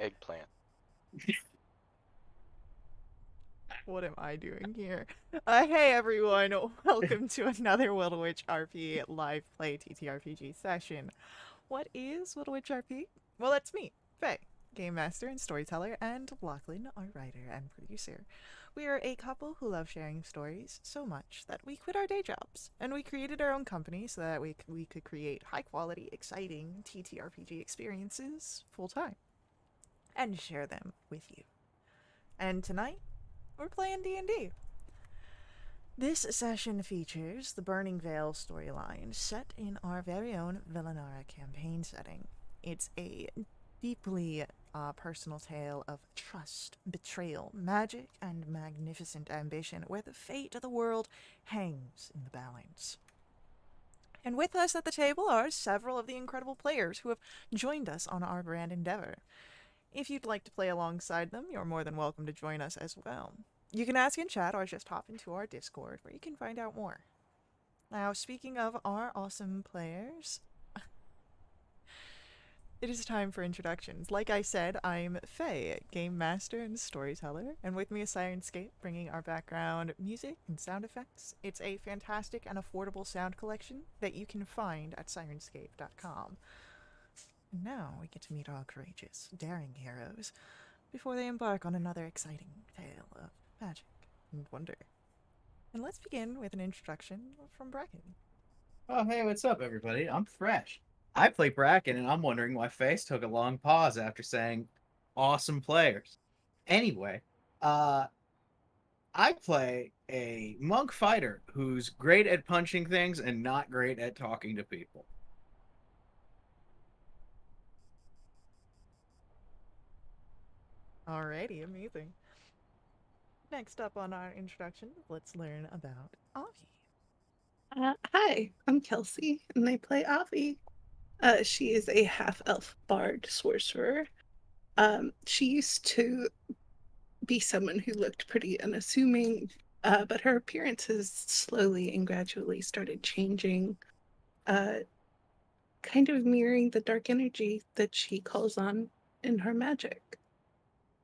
eggplant. What am I doing here? Hey everyone, welcome to another Wildewitch RP live play TTRPG session. What is Wildewitch RP? Well, that's me, Faye, game master and storyteller, and Lachlan, our writer and producer. We are a couple who love sharing stories so much that we quit our day jobs, and we created our own company so that we could create high quality, exciting TTRPG experiences full time and share them with you. And tonight, we're playing D&D. This session features the Burning Veil storyline set in our very own Villanara campaign setting. It's a deeply personal tale of trust, betrayal, magic, and magnificent ambition where the fate of the world hangs in the balance. And with us at the table are several of the incredible players who have joined us on our grand endeavor. If you'd like to play alongside them, you're more than welcome to join us as well. You can ask in chat or just hop into our Discord where you can find out more. Now, speaking of our awesome players, it is time for introductions. Like I said, I'm Faye, game master and storyteller, and with me is Sirenscape, bringing our background music and sound effects. It's a fantastic and affordable sound collection that you can find at sirenscape.com. And now we get to meet our courageous, daring heroes before they embark on another exciting tale of magic and wonder. And let's begin with an introduction from Bracken. Oh, hey, what's up, everybody? I'm Fresh. I play Bracken, and I'm wondering why Face took a long pause after saying awesome players. Anyway, uh, I play a monk fighter who's great at punching things and not great at talking to people. Alrighty, amazing. Next up on our introduction, let's learn about Avi. Hi, I'm Kelsey, and I play Avi. She is a half-elf bard sorcerer. She used to be someone who looked pretty unassuming, but her appearance has slowly and gradually started changing, uh, kind of mirroring the dark energy that she calls on in her magic.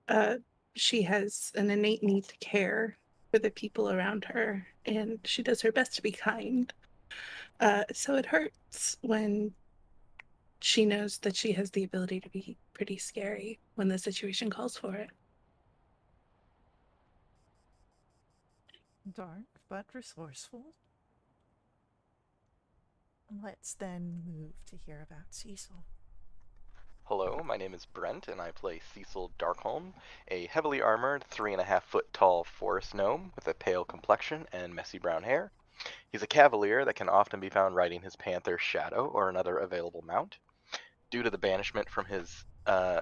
Uh, she has an innate need to care for the people around her, and she does her best to be kind. So it hurts when she knows that she has the ability to be pretty scary when the situation calls for it. Dark but resourceful. Let's then move to hear about Cecil. Hello, my name is Brent, and I play Cecil Darkholm, a heavily armored 3.5-foot tall forest gnome with a pale complexion and messy brown hair. He's a cavalier that can often be found riding his panther Shadow or another available mount. Due to the banishment from his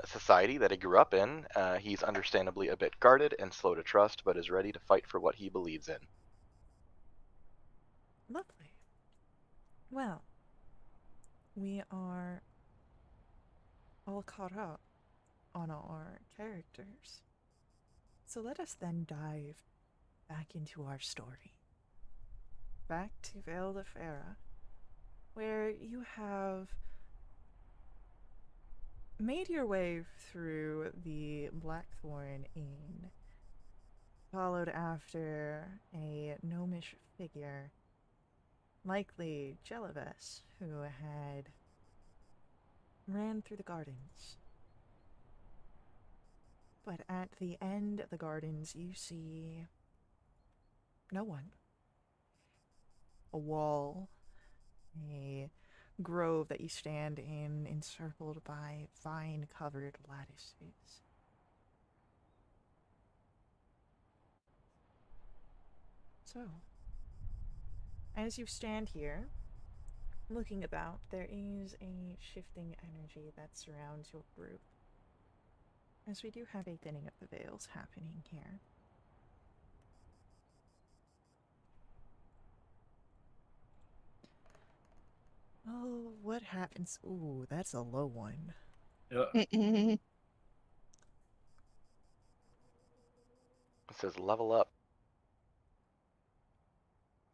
society that he grew up in, he's understandably a bit guarded and slow to trust, but is ready to fight for what he believes in. Lovely. Well, we are all caught up on our characters. So let us then dive back into our story. Back to Vale de Fera, where you have made your way through the Blackthorn Inn, followed after a gnomish figure, likely Jelaves, who had ran through the gardens. But at the end of the gardens, you see no one. A wall, a grove that you stand in, encircled by vine covered lattices. So, as you stand here, looking about, there is a shifting energy that surrounds your group, as we do have a thinning of the veils happening here. Oh, what happens? Ooh, that's a low one. Mm-mm. It says level up.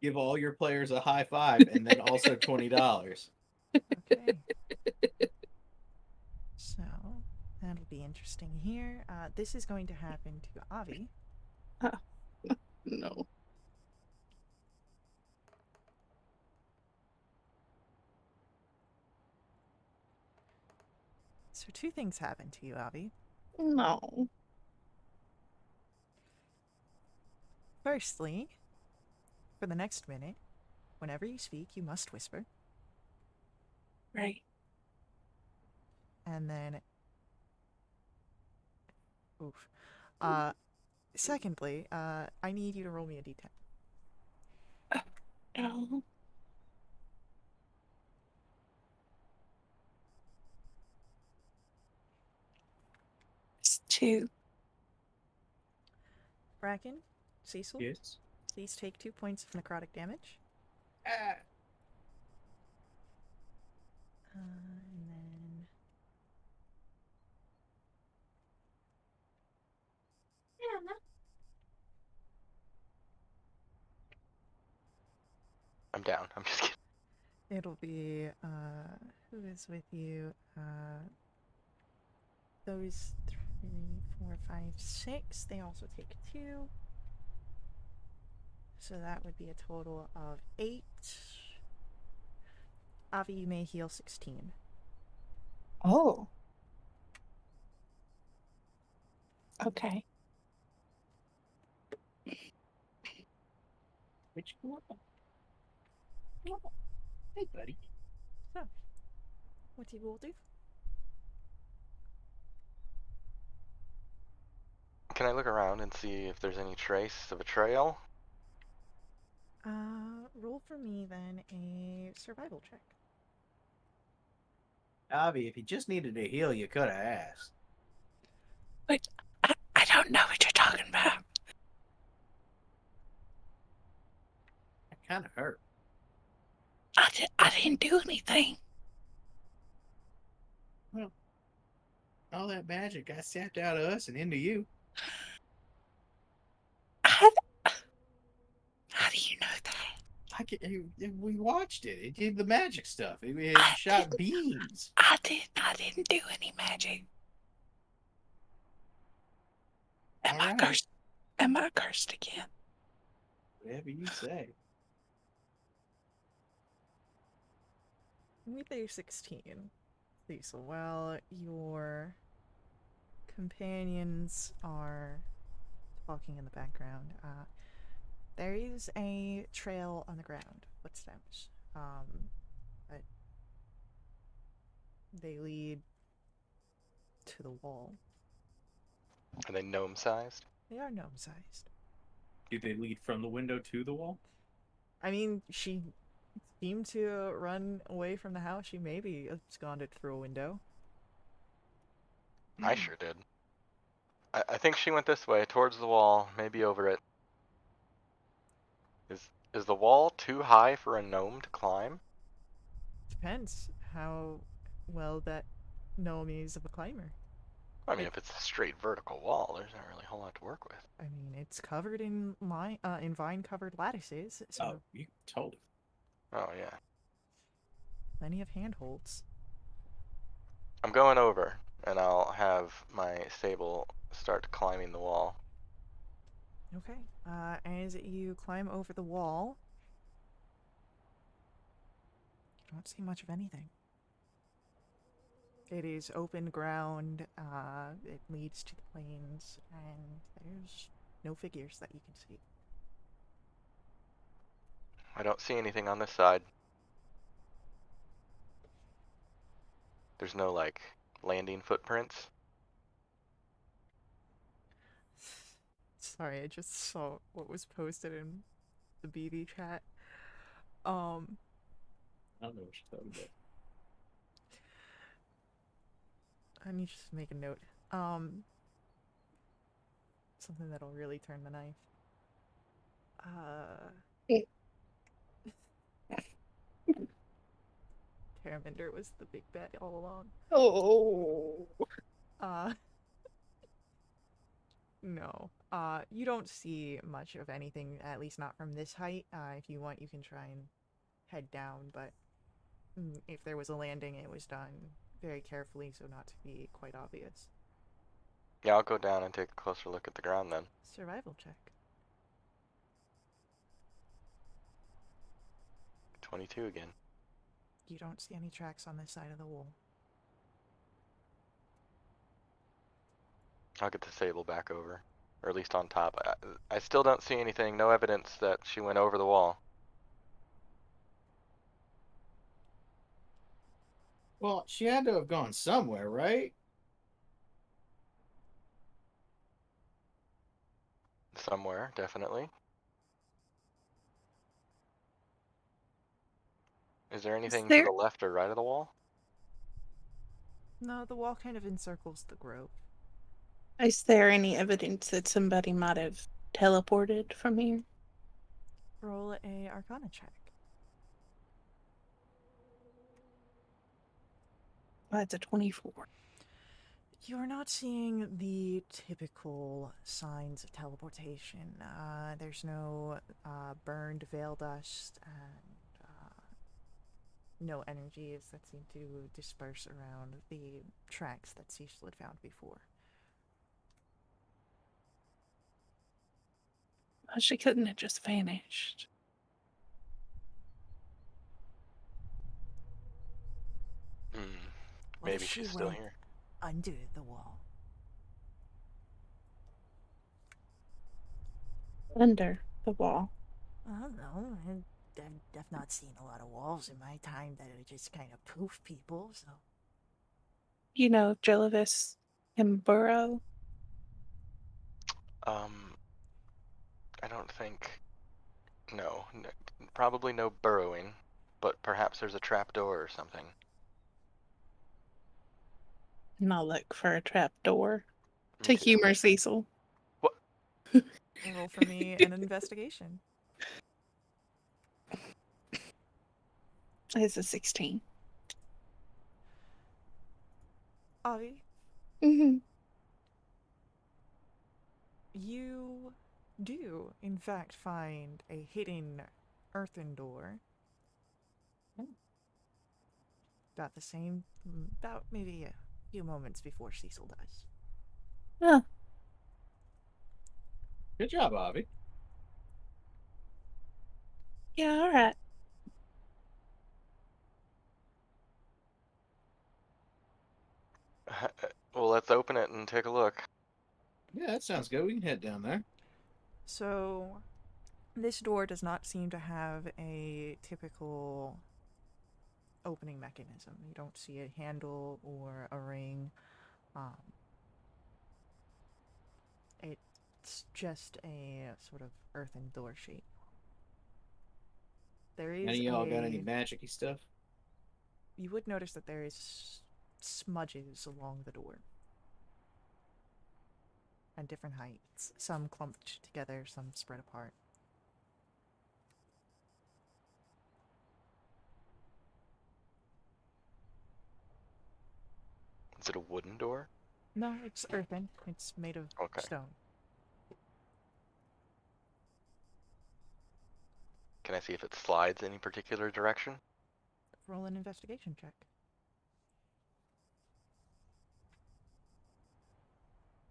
Give all your players a high five and then also $20. Okay. So, that'll be interesting here. This is going to happen to Avi. No. So two things happen to you, Avi. No. Firstly, for the next minute, whenever you speak, you must whisper. Right. And then, oof. Secondly, I need you to roll me a d10. No. It's 2. Bracken, Cecil, Yes. please take 2 points of necrotic damage. Ah, And then I'm down. I'm just kidding. it'll be, who is with you? Those 3, 4, 5, 6. They also take 2. So that would be a total of 8. Avi, you may heal 16. Oh. Okay. which one? Hey, buddy. So, what you will do? Can I look around and see if there's any trace of a trail? Roll for me then a survival check. Avi, if you just needed a heal, you could have asked. Wait, I don't know what you're talking about. That kind of hurt. I didn't do anything. Well, all that magic got sapped out of us and into you. How do you know that? We watched it. It did the magic stuff. It I shot didn't. beams. I didn't do any magic. Am All I right. cursed? Am I cursed again? Whatever you say. With a 16, Cecil, while your companions are talking in the background, there is a trail on the ground, footsteps. But they lead to the wall. Are they gnome-sized? They are gnome-sized. Did they lead from the window to the wall? I mean, she seemed to run away from the house. She maybe absconded through a window. I sure did. I think she went this way, towards the wall, maybe over it. Is the wall too high for a gnome to climb? Depends how well that gnome is of a climber. I mean, if it's a straight vertical wall, there's not really a whole lot to work with. I mean, it's covered in vine-covered lattices, so Oh, you told it. Oh, yeah. plenty of handholds. I'm going over, and I'll have my stable start climbing the wall. Okay. As you climb over the wall, you don't see much of anything. It is open ground. It leads to the plains, and there's no figures that you can see. I don't see anything on this side. There's no, like, landing footprints. Sorry, I just saw what was posted in the BB chat. Um, I don't know what you're talking about. I need to just make a note. Something that'll really turn the knife. Terraminder was the big bet all along. Oh. Uh, no. You don't see much of anything, at least not from this height. If you want, you can try and head down, but if there was a landing, it was done very carefully, so not to be quite obvious. Yeah, I'll go down and take a closer look at the ground then. Survival check. 22 again. You don't see any tracks on this side of the wall. I'll get the sable back over, or at least on top. I still don't see anything, no evidence that she went over the wall. Well, she had to have gone somewhere, right? Somewhere, definitely. Is there anything to there the left or right of the wall? No, the wall kind of encircles the grove. is there any evidence that somebody might have teleported from here? Roll a Arcana check. That's a 24. You're not seeing the typical signs of teleportation. There's no burned veil dust and no energies that seem to disperse around the tracks that Cecil had found before. She couldn't have just vanished. Hmm. What if Maybe she she's still went here. under the wall? Under the wall. I don't know. I've not seen a lot of walls in my time that would just kind of poof people, so. You know, Jellivis and Burrow. Um, I don't think. No, probably no burrowing, but perhaps there's a trap door or something. And I'll look for a trap door. To Okay. humor Cecil. What? Roll for me an investigation. It's a 16. Avi, Mm-hmm. you do, in fact, find a hidden earthen door. About the same, about maybe a few moments before Cecil does. Oh, Good job, Avi. yeah, all right. Well, let's open it and take a look. Yeah, that sounds good. We can head down there. So, this door does not seem to have a typical opening mechanism. You don't see a handle or a ring. Um, it's just a sort of earthen door shape. There Any is of y'all got any a. magic-y stuff? You would notice that there is smudges along the door. At different heights. Some clumped together, some spread apart. Is it a wooden door? No, it's earthen. It's made of Okay. stone. Can I see if it slides any particular direction? Roll an investigation check.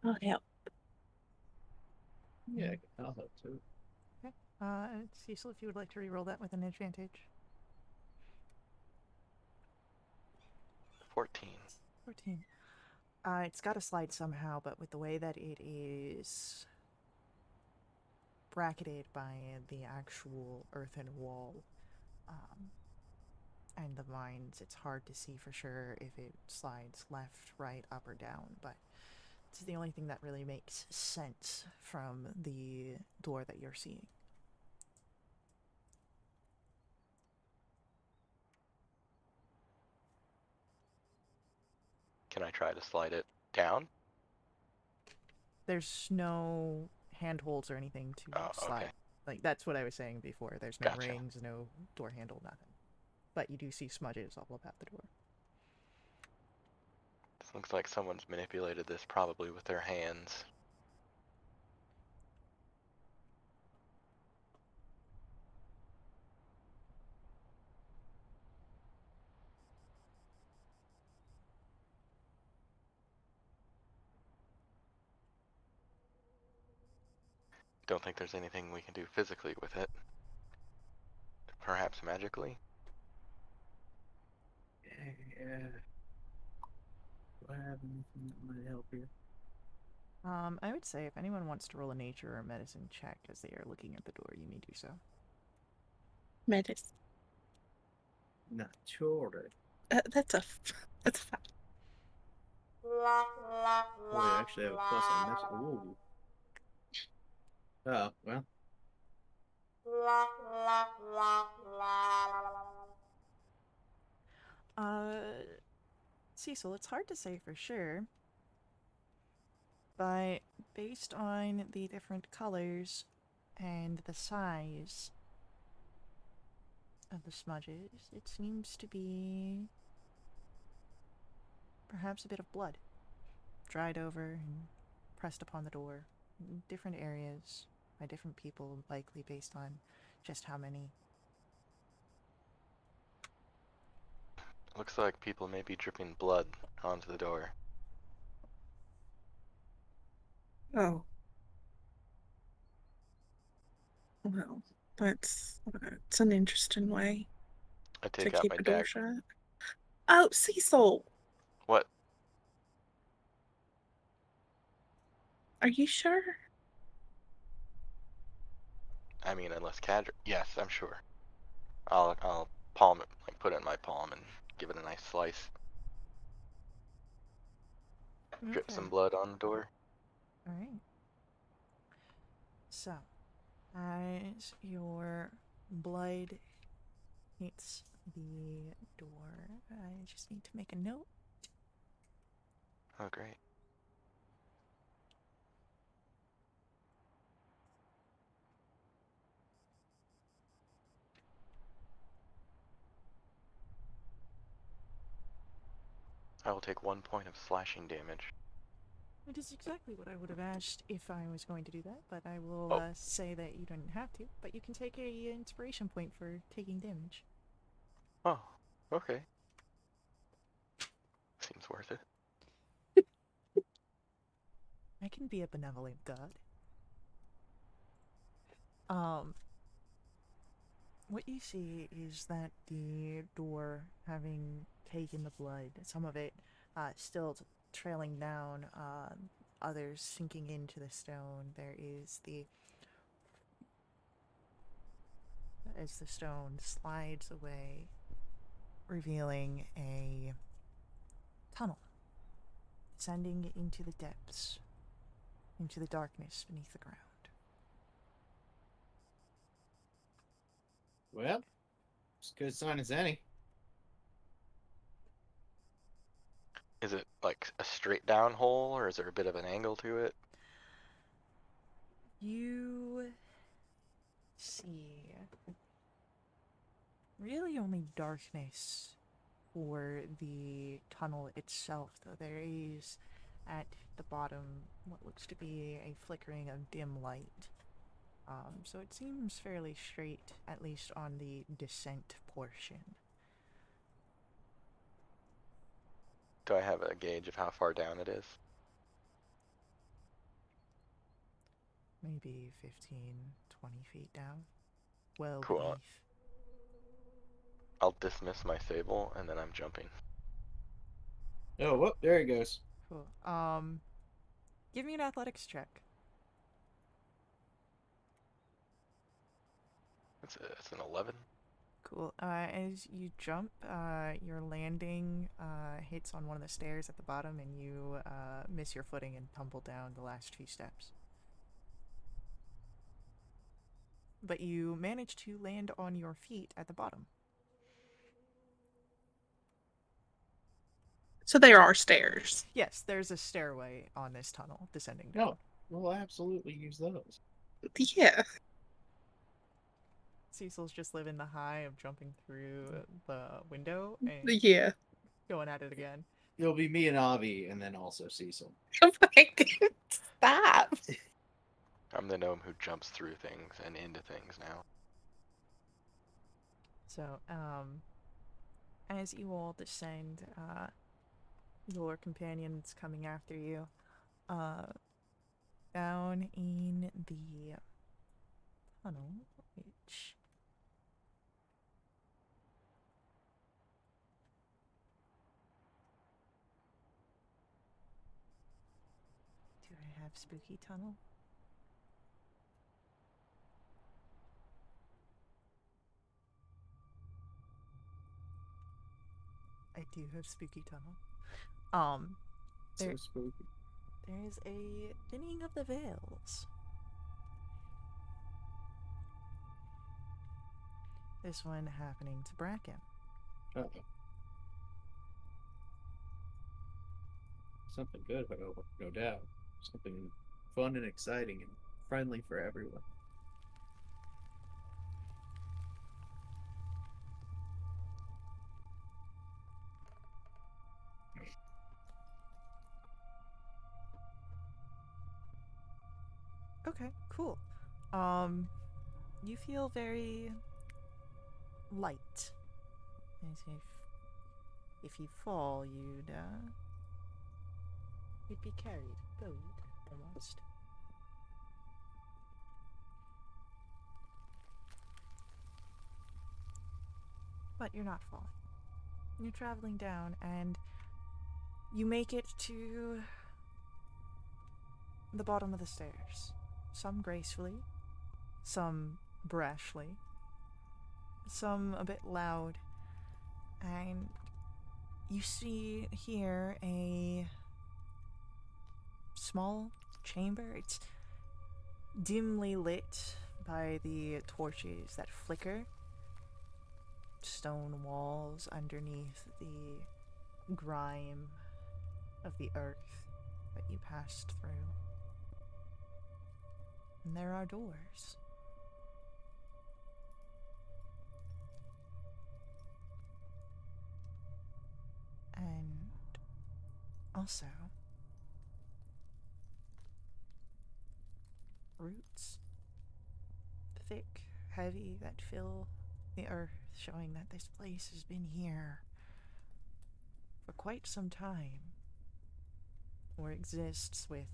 I'll help. Yeah, I'll help too. Okay. Cecil, if you would like to re-roll that with an advantage. 14. 14. It's got to slide somehow, but with the way that it is bracketed by the actual earthen wall and the vines, it's hard to see for sure if it slides left, right, up, or down, but it's the only thing that really makes sense from the door that you're seeing. Can I try to slide it down? There's no handholds or anything to Oh, slide. okay. Like, that's what I was saying before. There's no Gotcha. rings, no door handle, nothing. But you do see smudges all about the door. This looks like someone's manipulated this probably with their hands. don't think there's anything we can do physically with it. Perhaps magically? Yeah. Do I have anything that might help here? I would say if anyone wants to roll a nature or medicine check as they are looking at the door, you may do so. Medicine. Not sure. That's fine. Oh, I actually have a plus on this. Ooh. Oh, well. Uh, Cecil, it's hard to say for sure, but based on the different colors and the size of the smudges, it seems to be perhaps a bit of blood dried over and pressed upon the door in different areas by different people, likely based on just how many. Looks like people may be dripping blood onto the door. Oh. Well, it's an interesting way I to take out keep my a door dagger. shut. Oh, Cecil, What? are you sure? I mean, unless Cadre. Yes, I'm sure. I'll palm it, like put it in my palm and give it a nice slice. Drip Okay. some blood on the door. All right. So, as your blood hits the door, I just need to make a note. Oh, great. I will take 1 point of slashing damage. It is exactly what I would have asked if I was going to do that, but I will Oh, say that you don't have to. But you can take a inspiration point for taking damage. oh, okay. Seems worth it. I can be a benevolent god. Um, what you see is that the door, having taken the blood, some of it still trailing down, others sinking into the stone. There is as the stone slides away, revealing a tunnel, descending into the depths, into the darkness beneath the ground. Well, it's a good sign as any. Is it like a straight down hole, or is there a bit of an angle to it? You see really only darkness for the tunnel itself, though there is at the bottom what looks to be a flickering of dim light. So it seems fairly straight, at least on the descent portion. Do I have a gauge of how far down it is? Maybe 15, 20 feet down. Well Cool. beneath. I'll dismiss my sable, and then I'm jumping. Oh, whoop, there he goes. Cool. Give me an athletics check. It's an 11. Cool. As you jump, your landing hits on one of the stairs at the bottom, and you miss your footing and tumble down the last few steps. But you manage to land on your feet at the bottom. So there are stairs. Yes, there's a stairway on this tunnel descending down. No, we'll absolutely use those. Yeah. Cecil's just living the high of jumping through the window and Yeah. going at it again. It'll be me and Avi, and then also Cecil. Oh my God. Stop. I'm the gnome who jumps through things and into things now. So, as you all descend, your companion's coming after you. Down in the tunnel, which do I have spooky tunnel? I do have spooky tunnel. So There, spooky. there is a thinning of the veils. This one happening to Bracken. Uh-oh. Something good, no doubt. Something fun and exciting and friendly for everyone. Okay, cool. You feel very light. As if you fall, you'd be carried, buoyed, almost. But you're not falling. You're traveling down, and you make it to the bottom of the stairs. Some gracefully, some brashly, some a bit loud, and you see here a small chamber. It's dimly lit by the torches that flicker. Stone walls underneath the grime of the earth that you passed through. And there are doors. And also roots. Thick, heavy, that fill the earth, showing that this place has been here for quite some time, or exists with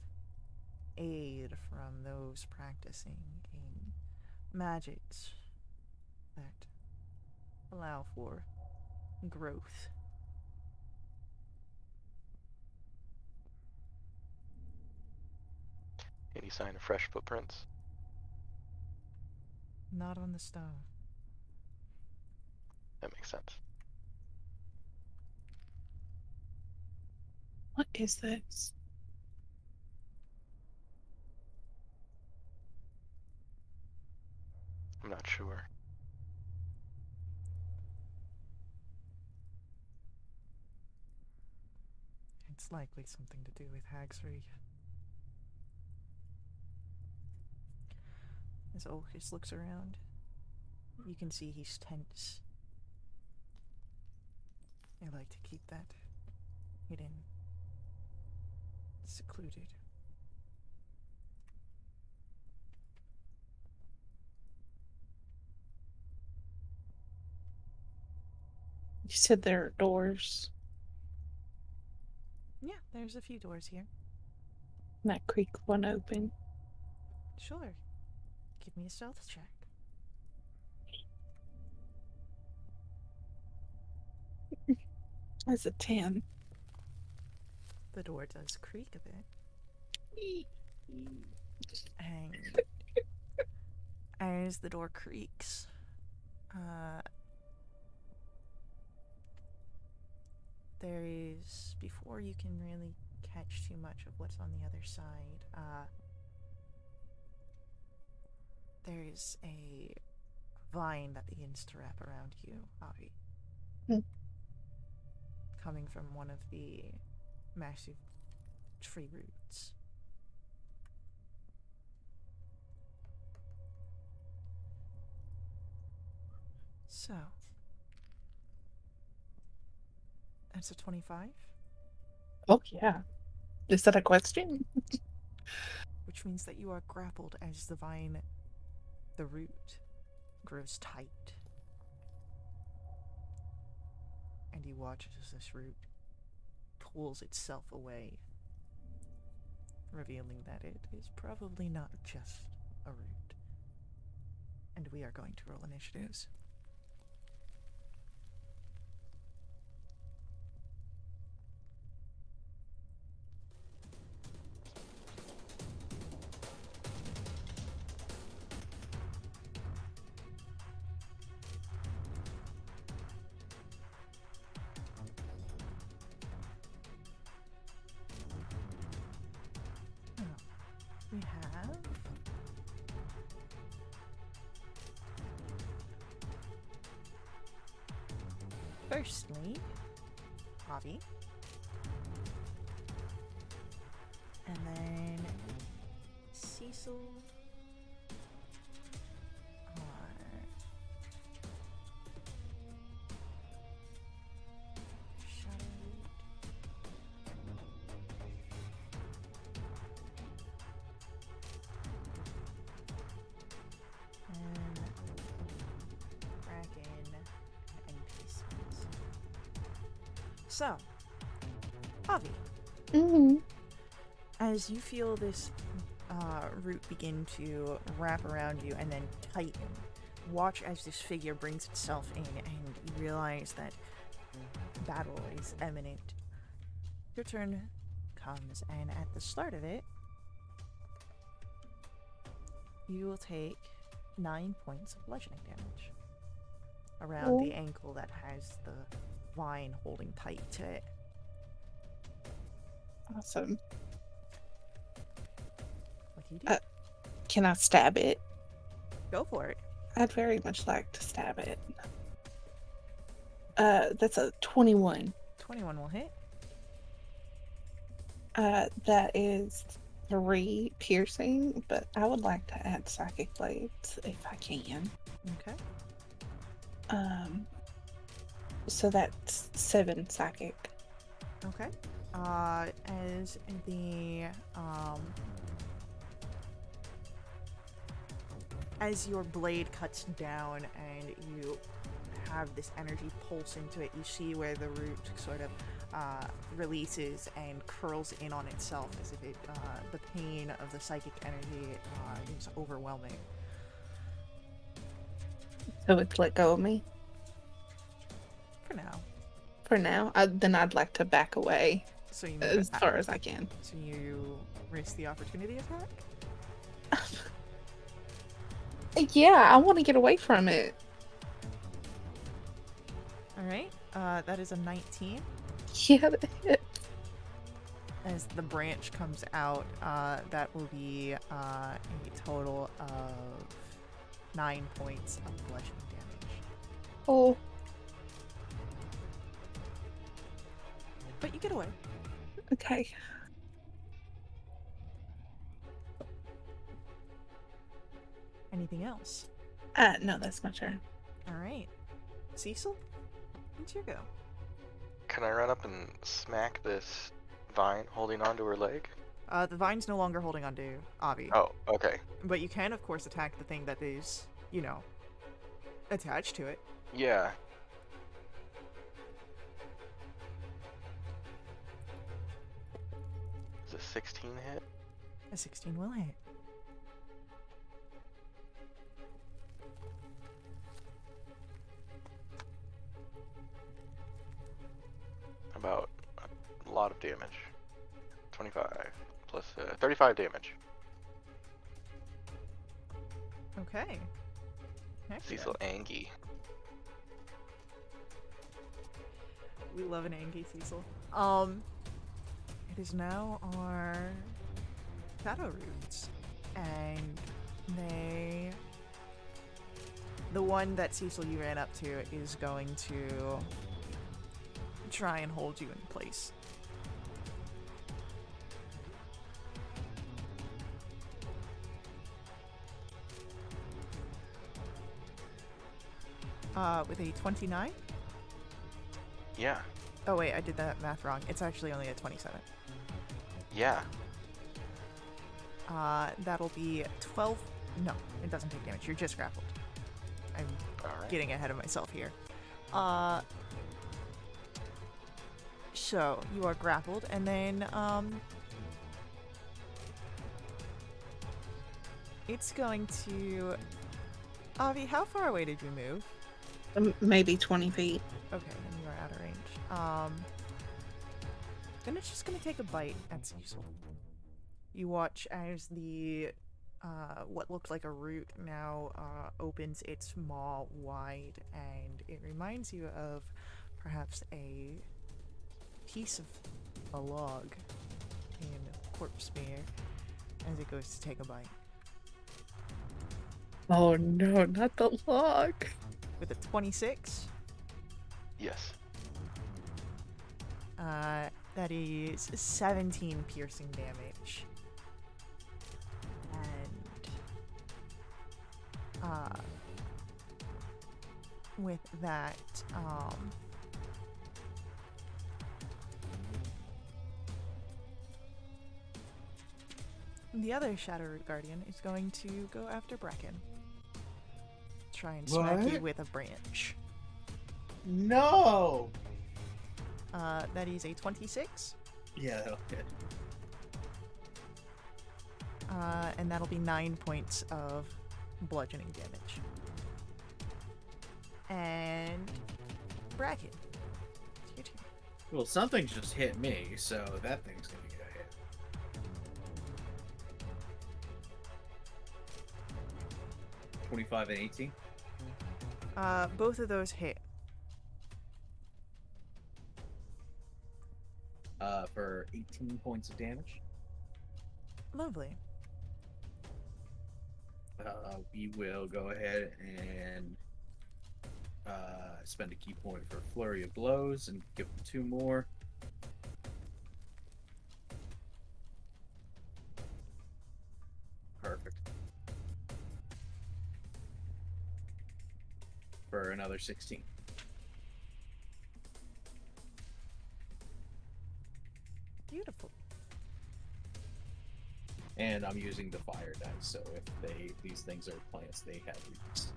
aid from those practicing in magics that allow for growth. Any sign of fresh footprints? Not on the stone. That makes sense. What is this? I'm not sure. It's likely something to do with Hagsry. As Orcus looks around, you can see he's tense. I like to keep that hidden, secluded. You said there are doors. Yeah, there's a few doors here. And that creak one open. Sure. Give me a stealth check. That's a 10. The door does creak a bit. And as the door creaks, there is, before you can really catch too much of what's on the other side, there's a vine that begins to wrap around you, Avi. Coming from one of the massive tree roots. So, that's a 25, Oh, yeah. Is that a question? which means that you are grappled as the vine, the root, grows tight. And you watch as this root pulls itself away, revealing that it is probably not just a root. And we are going to roll initiatives. We have firstly Avi, and then Cecil, Shadowroot, and Kraken, and NPCs. So, Avi, as you feel this root begin to wrap around you and then tighten, watch as this figure brings itself in and you realize that battle is imminent. Your turn comes, and at the start of it, you will take 9 points of bludgeoning damage around the ankle that has the vine holding tight to it. Awesome. What do you do? Can I stab it? Go for it. I'd very much like to stab it. That's a 21. 21 will hit. That is 3 piercing, but I would like to add psychic blades if I can. Okay. So that's 7 psychic. Okay. As the as your blade cuts down and you have this energy pulse into it, you see where the root sort of releases and curls in on itself as if it the pain of the psychic energy is overwhelming. So it's let go of me For now. for now. Then I'd like to back away So you as far as I can. So you risk the opportunity attack? Yeah, I want to get away from it. Alright. That is a 19. Yeah, that hit. As the branch comes out, that will be a total of 9 points of bludgeoning damage. Oh, But you get away. okay. Anything else? No, that's my turn. Alright. Cecil? It's your go. Can I run up and smack this vine holding onto her leg? The vine's no longer holding on to Avi. Oh, okay. But you can, of course, attack the thing that is, you know, attached to it. Yeah. Is a 16 hit? A 16 will hit. About a lot of damage. 25 plus 35 damage. Okay. Heck yeah. Cecil Angie. We love an Angie, Cecil. It is now our shadow roots, and the one that Cecil you ran up to is going to try and hold you in place. With a 29? Yeah. Oh wait, I did that math wrong. It's actually only a 27. Yeah. That'll be 12. No, it doesn't take damage. You're just grappled. I'm Alright. getting ahead of myself here. So you are grappled, and then it's going to Avi, how far away did you move? Maybe 20 feet. Okay, then you are out of range. Then it's just gonna take a bite at Cecil. You watch as the what looked like a root now opens its maw wide, and it reminds you of perhaps a piece of a log in corpse spear as it goes to take a bite. Oh no, not the log. With a 26, Yes. that is 17 piercing damage. And with that, the other Shadow Root Guardian is going to go after Bracken. Try and smack you What? with a branch. No. That is a 26. Yeah, that'll hit. And that'll be 9 points of bludgeoning damage. And Bracken, it's your turn. Well, something just hit me, so that thing's gonna get a hit. $25 and 18. Both of those hit. For 18 points of damage. Lovely. We will go ahead and spend a key point for flurry of blows and give them 2 more. Perfect. For another 16. Beautiful. And I'm using the fire dice, so if these things are plants, they have roots.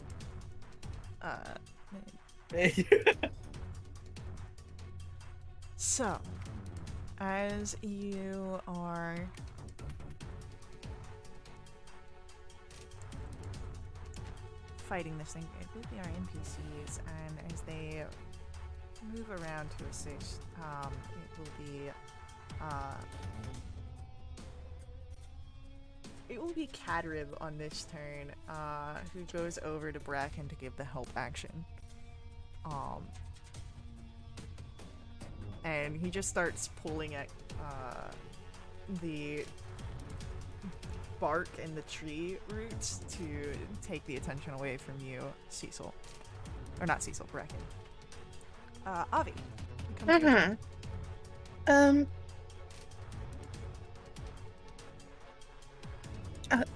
So, as you are fighting this thing, it will be our NPCs, and as they move around to assist, it will be Catrib on this turn, who goes over to Bracken to give the help action. And he just starts pulling at the bark and the tree roots to take the attention away from you, Cecil. Or not Cecil, Bracken. Avi. Come to your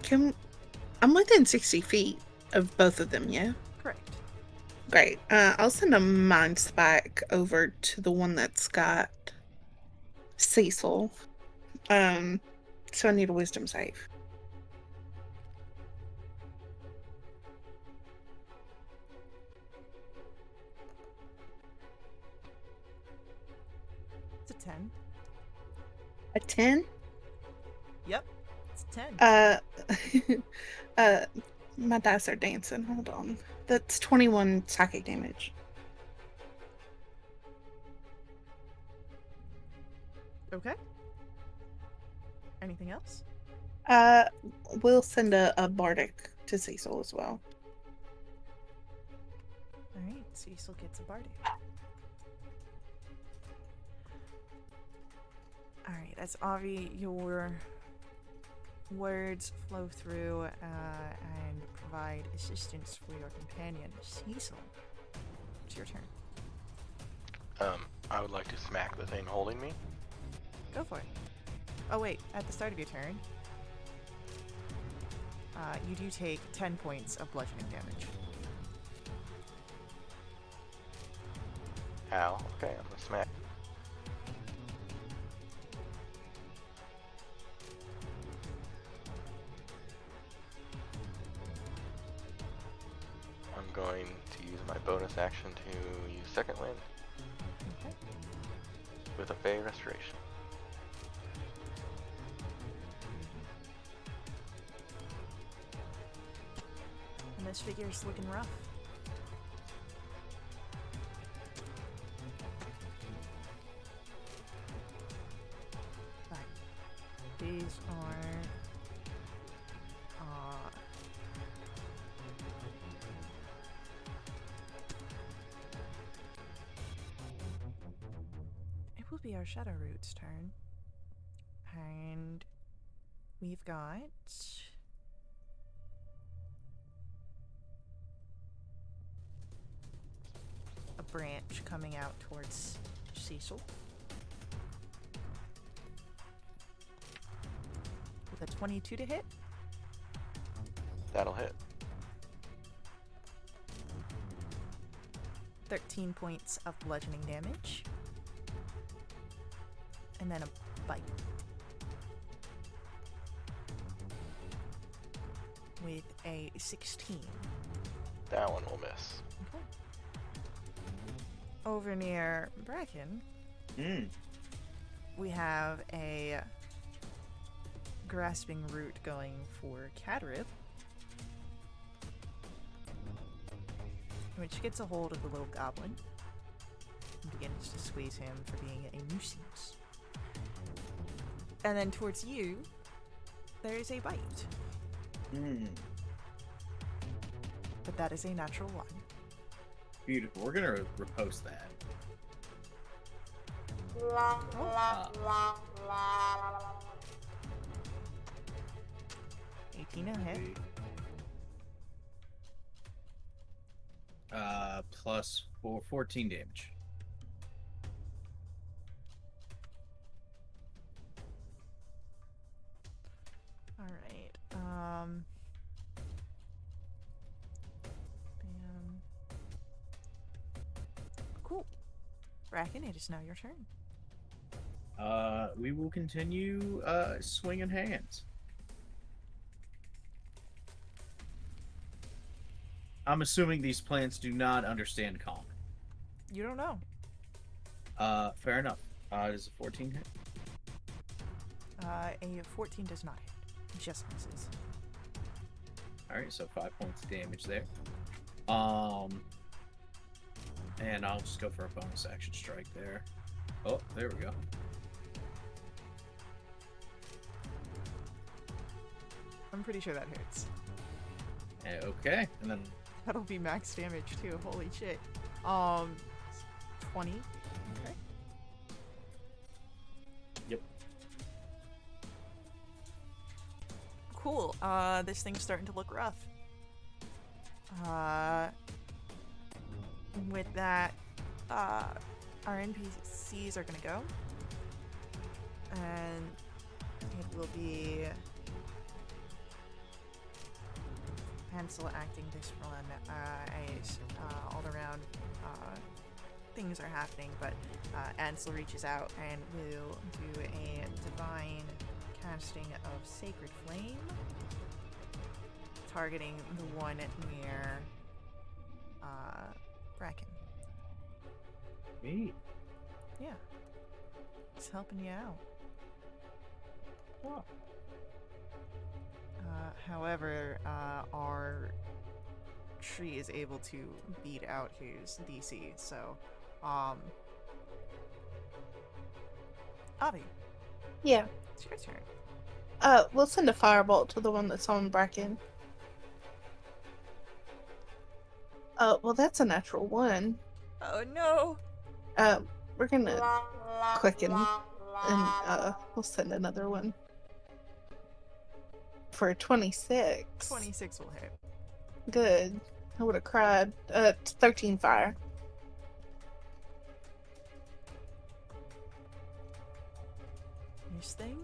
turn. I'm within 60 feet of both of them, yeah? Correct. Great. I'll send a mind spike over to the one that's got Cecil. So I need a wisdom save. It's a 10. A 10? Yep. It's a 10. My dice are dancing. Hold on. That's 21 psychic damage. Okay. Anything else? We'll send a bardic to Cecil as well. Alright, Cecil gets a bardic. Alright, as Avi, your words flow through and provide assistance for your companion, Cecil. It's your turn. I would like to smack the thing holding me. Go for it. Oh wait, at the start of your turn, you do take 10 points of bludgeoning damage. Ow. Okay, I'm gonna smack. I'm going to use my bonus action to use Second Wind Okay. with a Fey Restoration. And this figure's looking rough. But these are it will be our Shadow Root's turn. And we've got a branch coming out towards Cecil with a 22 to hit. That'll hit. 13 points of bludgeoning damage. And then a bite. With a 16. That one will miss. Okay. Over near Bracken, we have a grasping root going for Catarib, which gets a hold of the little goblin and begins to squeeze him for being a nuisance. And then towards you, there is a bite. But that is a natural one. Beautiful. We're gonna repost that. 18 a hit. Plus 14 damage. Alright, bam. Cool. Bracken, it is now your turn. We will continue swinging hands. I'm assuming these plants do not understand common. You don't know. Fair enough. Does a 14 hit? A 14 does not hit. Just misses. Alright, so 5 points of damage there. And I'll just go for a bonus action strike there. Oh, there we go. I'm pretty sure that hits. Okay, and then That'll be max damage too. Holy shit. 20. Okay. Yep. Cool. This thing's starting to look rough. With that, our NPCs are gonna go. And it will be Hansel acting this run as all around things are happening, but Ansel reaches out and will do a divine casting of Sacred Flame, targeting the one near Bracken. me. Yeah. It's helping you out. Oh. However, our tree is able to beat out his DC, so, Avi, Yeah. it's your turn. We'll send a firebolt to the one that's on Bracken. Well, that's a natural one. Oh no! We're gonna quicken and we'll send another one for 26. 26 will hit. Good. I would have cried. 13 fire. This thing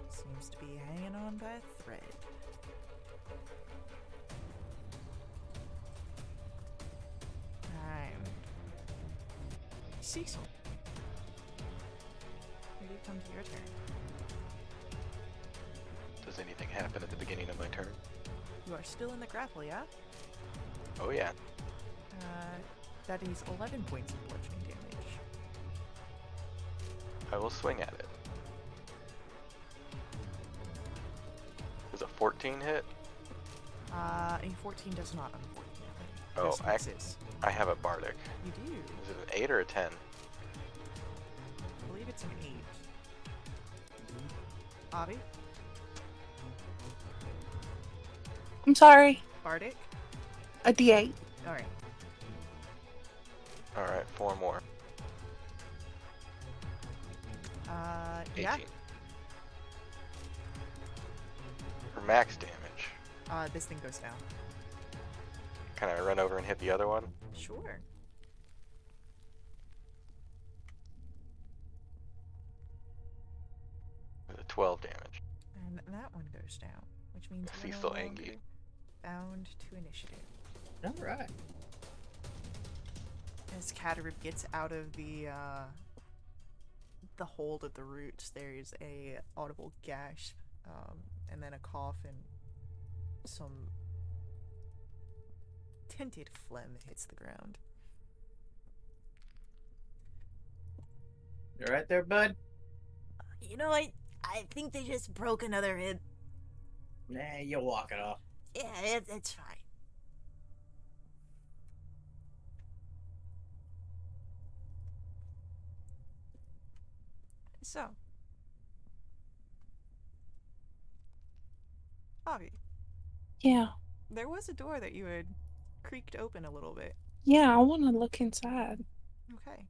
seems to be hanging on by a thread. And Cecil, here you come to your turn. Does anything happen at the beginning of my turn? You are still in the grapple, yeah? Oh yeah. That is 11 points of bludgeoning damage. I will swing at it. Does a 14 hit? A 14 does not, unfortunately. Oh, Just misses. I have a bardic. You do. Is it an 8 or a 10? I believe it's an 8. Avi? I'm sorry. Bardic? A D8. Alright. Alright, 4 more. 18. Yeah. For max damage, This thing goes down. can I run over and hit the other one? Sure. With a 12 damage. And that one goes down, which means Is we're he no still longer angry? bound to initiative. All right. As Katarib gets out of the hold of the roots, there's a audible gasp, and then a cough, and some tinted phlegm hits the ground. You right there, bud? You know, I think they just broke another rib. Nah, you'll walk it off. Yeah, it's fine. So, Avi, Yeah. there was a door that you had creaked open a little bit. Yeah, I want to look inside. Okay.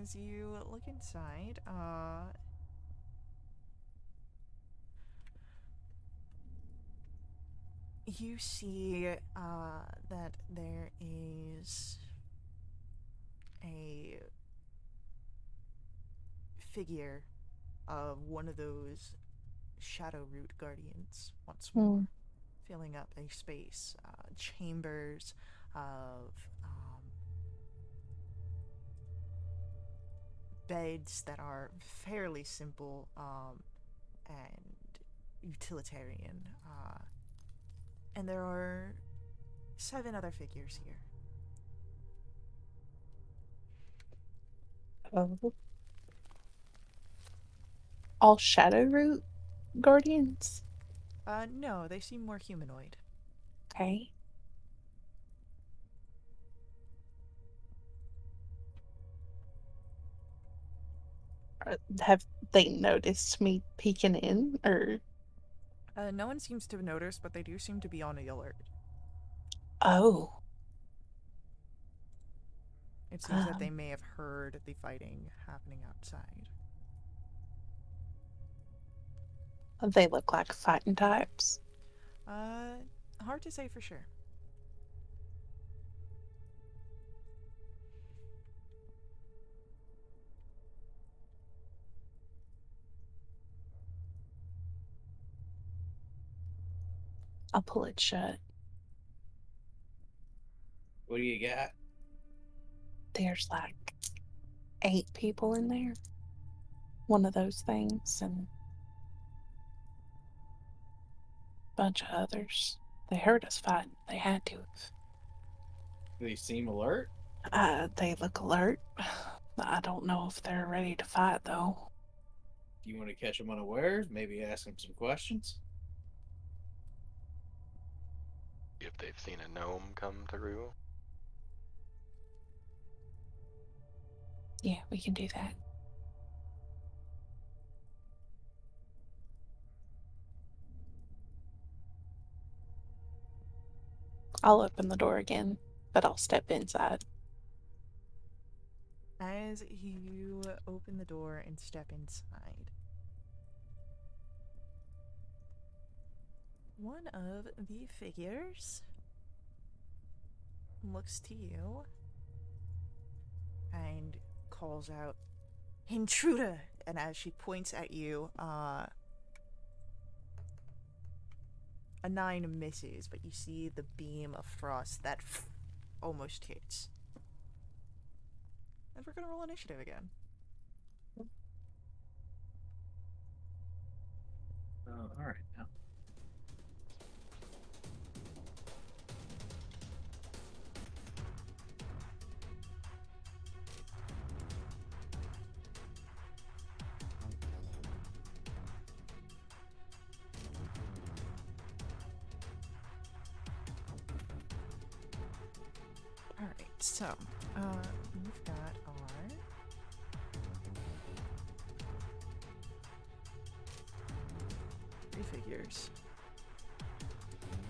As you look inside, you see that there is a figure of one of those shadow root guardians once more, filling up a space, chambers of beds that are fairly simple and utilitarian. And there are 7 other figures here. Oh. All shadow root guardians? No, they seem more humanoid. Okay. Have they noticed me peeking in, or? No one seems to have noticed, but they do seem to be on the alert. Oh. It seems that they may have heard the fighting happening outside. They look like fighting types. Hard to say for sure. I'll pull it shut. What do you got? There's like 8 people in there. One of those things, and a bunch of others. They heard us fighting. They had to. They seem alert. They look alert. I don't know if they're ready to fight, though. Do you want to catch them unawares? Maybe ask them some questions? If they've seen a gnome come through. Yeah, we can do that. I'll open the door again, but I'll step inside. As you open the door and step inside, one of the figures looks to you and calls out, "Intruder!" And as she points at you, a 9 misses, but you see the beam of frost that almost hits. And we're gonna roll initiative again. Oh, all right. Now. Alright, so, we've got our... three figures.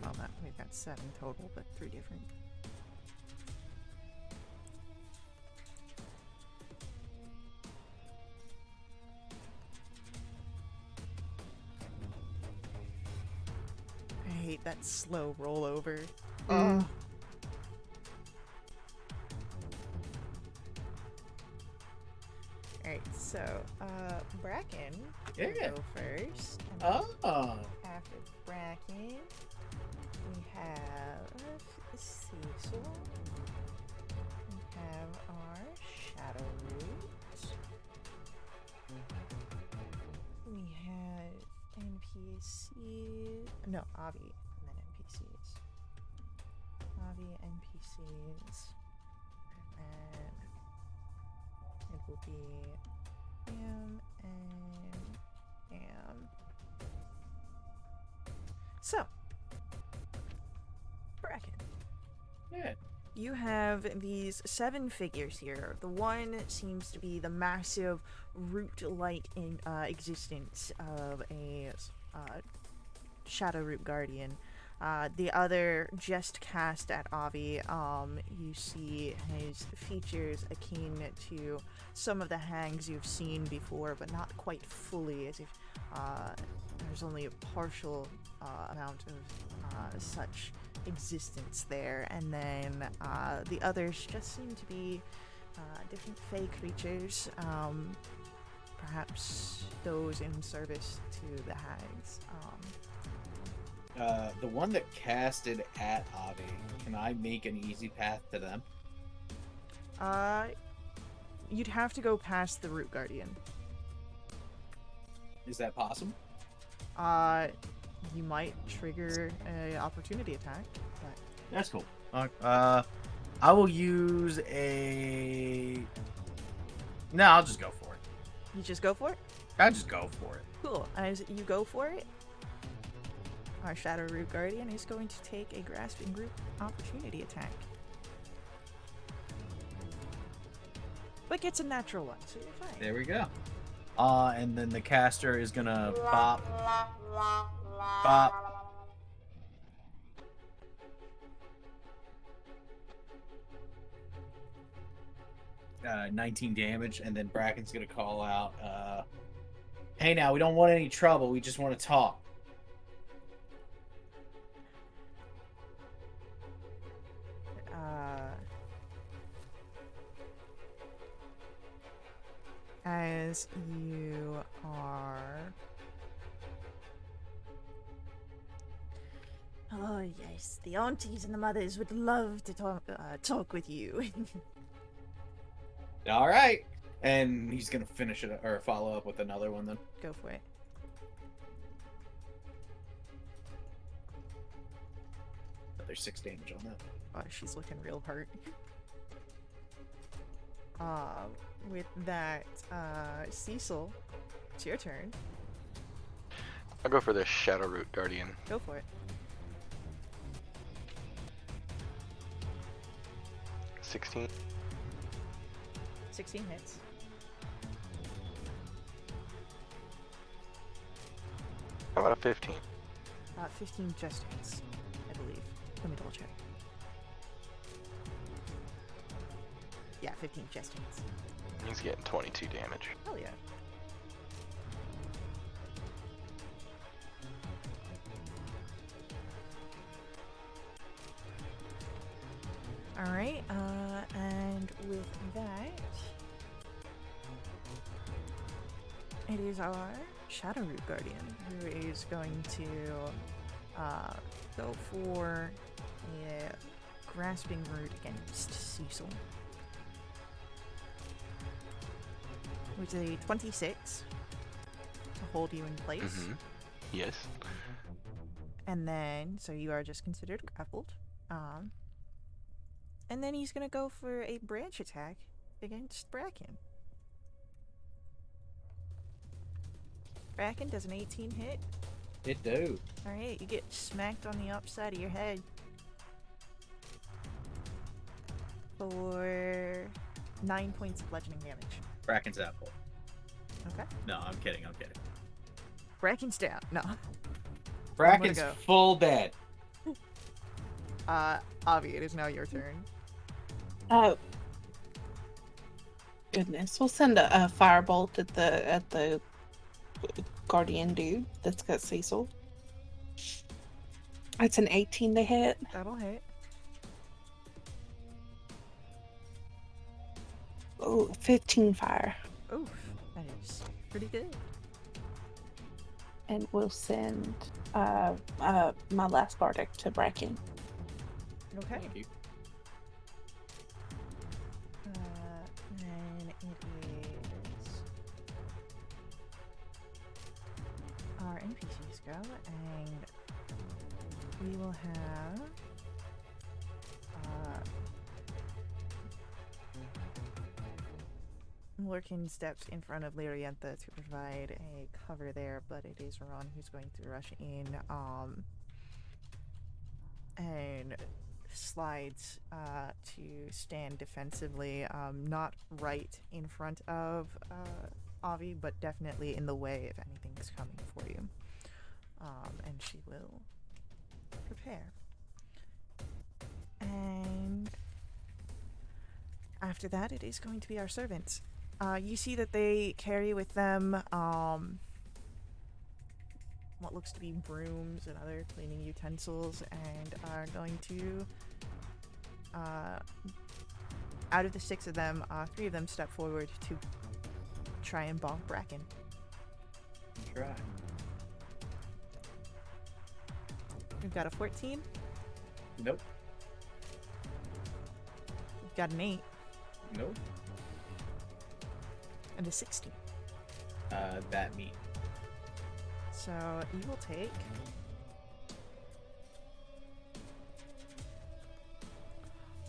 Well, not, we've got 7 total, but 3 different. I hate that slow rollover. Mm. Alright, so, Bracken Yeah. will go first. And Oh. after Bracken, we have Cecil. We have our Shadow Root. We have NPCs. No, Avi, and then NPCs. Avi, NPCs. And then it will be Am and Am. So, Bracken, Yeah. you have these 7 figures here. The one seems to be the massive root-like in existence of a Shadow Root Guardian. The other, just cast at Avi, you see his features akin to some of the hangs you've seen before, but not quite fully, as if there's only a partial amount of such existence there. And then the others just seem to be different fey creatures, perhaps those in service to the hags. The one that casted at Avi, can I make an easy path to them? You'd have to go past the Root Guardian. Is that possible? You might trigger a opportunity attack, but That's cool. I will use a. No, I'll just go for it. you just go for it. I'll just go for it. Cool. As you go for it, our Shadow Root Guardian is going to take a Grasping Root opportunity attack. But gets a natural one, so you're fine. There we go. And then the caster is gonna bop, bop. 19 damage, and then Bracken's gonna call out, hey now, we don't want any trouble, we just want to talk. As you are... Oh yes, the aunties and the mothers would love to talk with you. Alright. And he's gonna finish it, or follow up with another one then. Go for it. There's 6 damage on that. Oh, she's looking real hurt. With that, Cecil, it's your turn. I'll go for the Shadow Root Guardian. Go for it. 16. 16 hits. How about a 15? 15 just hits, I believe. Let me double check. Yeah, 15 just hits. He's getting 22 damage. Hell yeah. Alright, and with that, it is our Shadow Root Guardian who is going to go for a Grasping Root against Cecil. With a 26 to hold you in place. Mm-hmm. Yes. And then, so you are just considered grappled. And then he's gonna go for a branch attack against Bracken. Bracken, does an 18 hit? It do. Alright, you get smacked on the upside of your head. for 9 points of bludgeoning damage. Bracken's out cold. Okay. No, I'm kidding. Bracken's down. No. Bracken's go. full dead. Avi, it is now your turn. Oh. Goodness. We'll send a firebolt at the guardian dude that's got Cecil. That's an 18 to hit. That'll hit. Oh, 15 fire. Oof, that is pretty good. And we'll send my last bardic to Bracken. Okay. Thank you. Then it is our NPCs go, and we will have Lorcan steps in front of Lariantha to provide a cover there, but it is Ron who's going to rush in and slides to stand defensively, not right in front of Avi, but definitely in the way if anything's coming for you. And she will prepare. And after that, it is going to be our servants. You see that they carry with them what looks to be brooms and other cleaning utensils, and are going to, out of the 6 of them, 3 of them step forward to try and bonk Bracken. Try. We've got a 14. Nope. We've got an 8. Nope. And a 16. That me. So you will take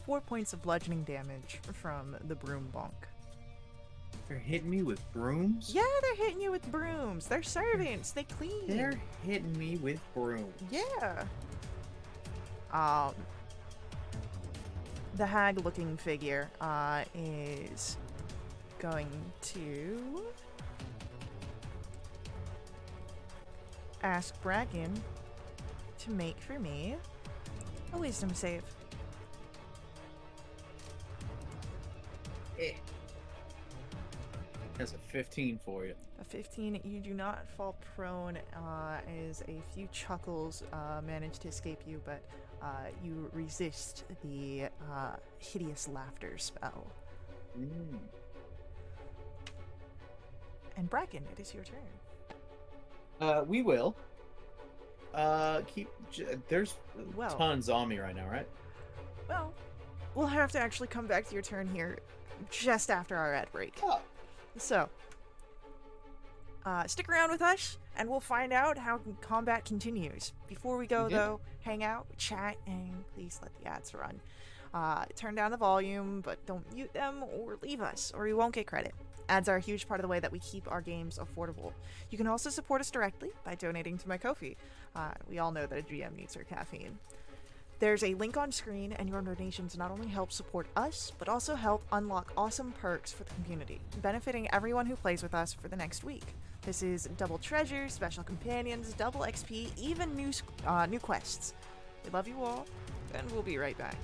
4 points of bludgeoning damage from the broom bonk. They're hitting me with brooms? Yeah, they're hitting you with brooms. They're servants. They clean. They're hitting me with brooms. Yeah. The hag-looking figure is going to ask Bracken to make for me a wisdom save. That's a 15 for you. A 15, you do not fall prone, as a few chuckles manage to escape you, but you resist the hideous laughter spell. And Bracken, it is your turn. We will. There's Well. tons on me right now, right? Well, we'll have to actually come back to your turn here just after our ad break. Oh. So, stick around with us, and we'll find out how combat continues. Before we go, though, hang out, chat, and please let the ads run. Turn down the volume, but don't mute them or leave us, or you won't get credit. Ads are a huge part of the way that we keep our games affordable. You can also support us directly by donating to my Ko-fi. We all know that a GM needs her caffeine. There's a link on screen, and your donations not only help support us, but also help unlock awesome perks for the community, benefiting everyone who plays with us for the next week. This is double treasures, special companions, double XP, even new quests. We love you all, and we'll be right back.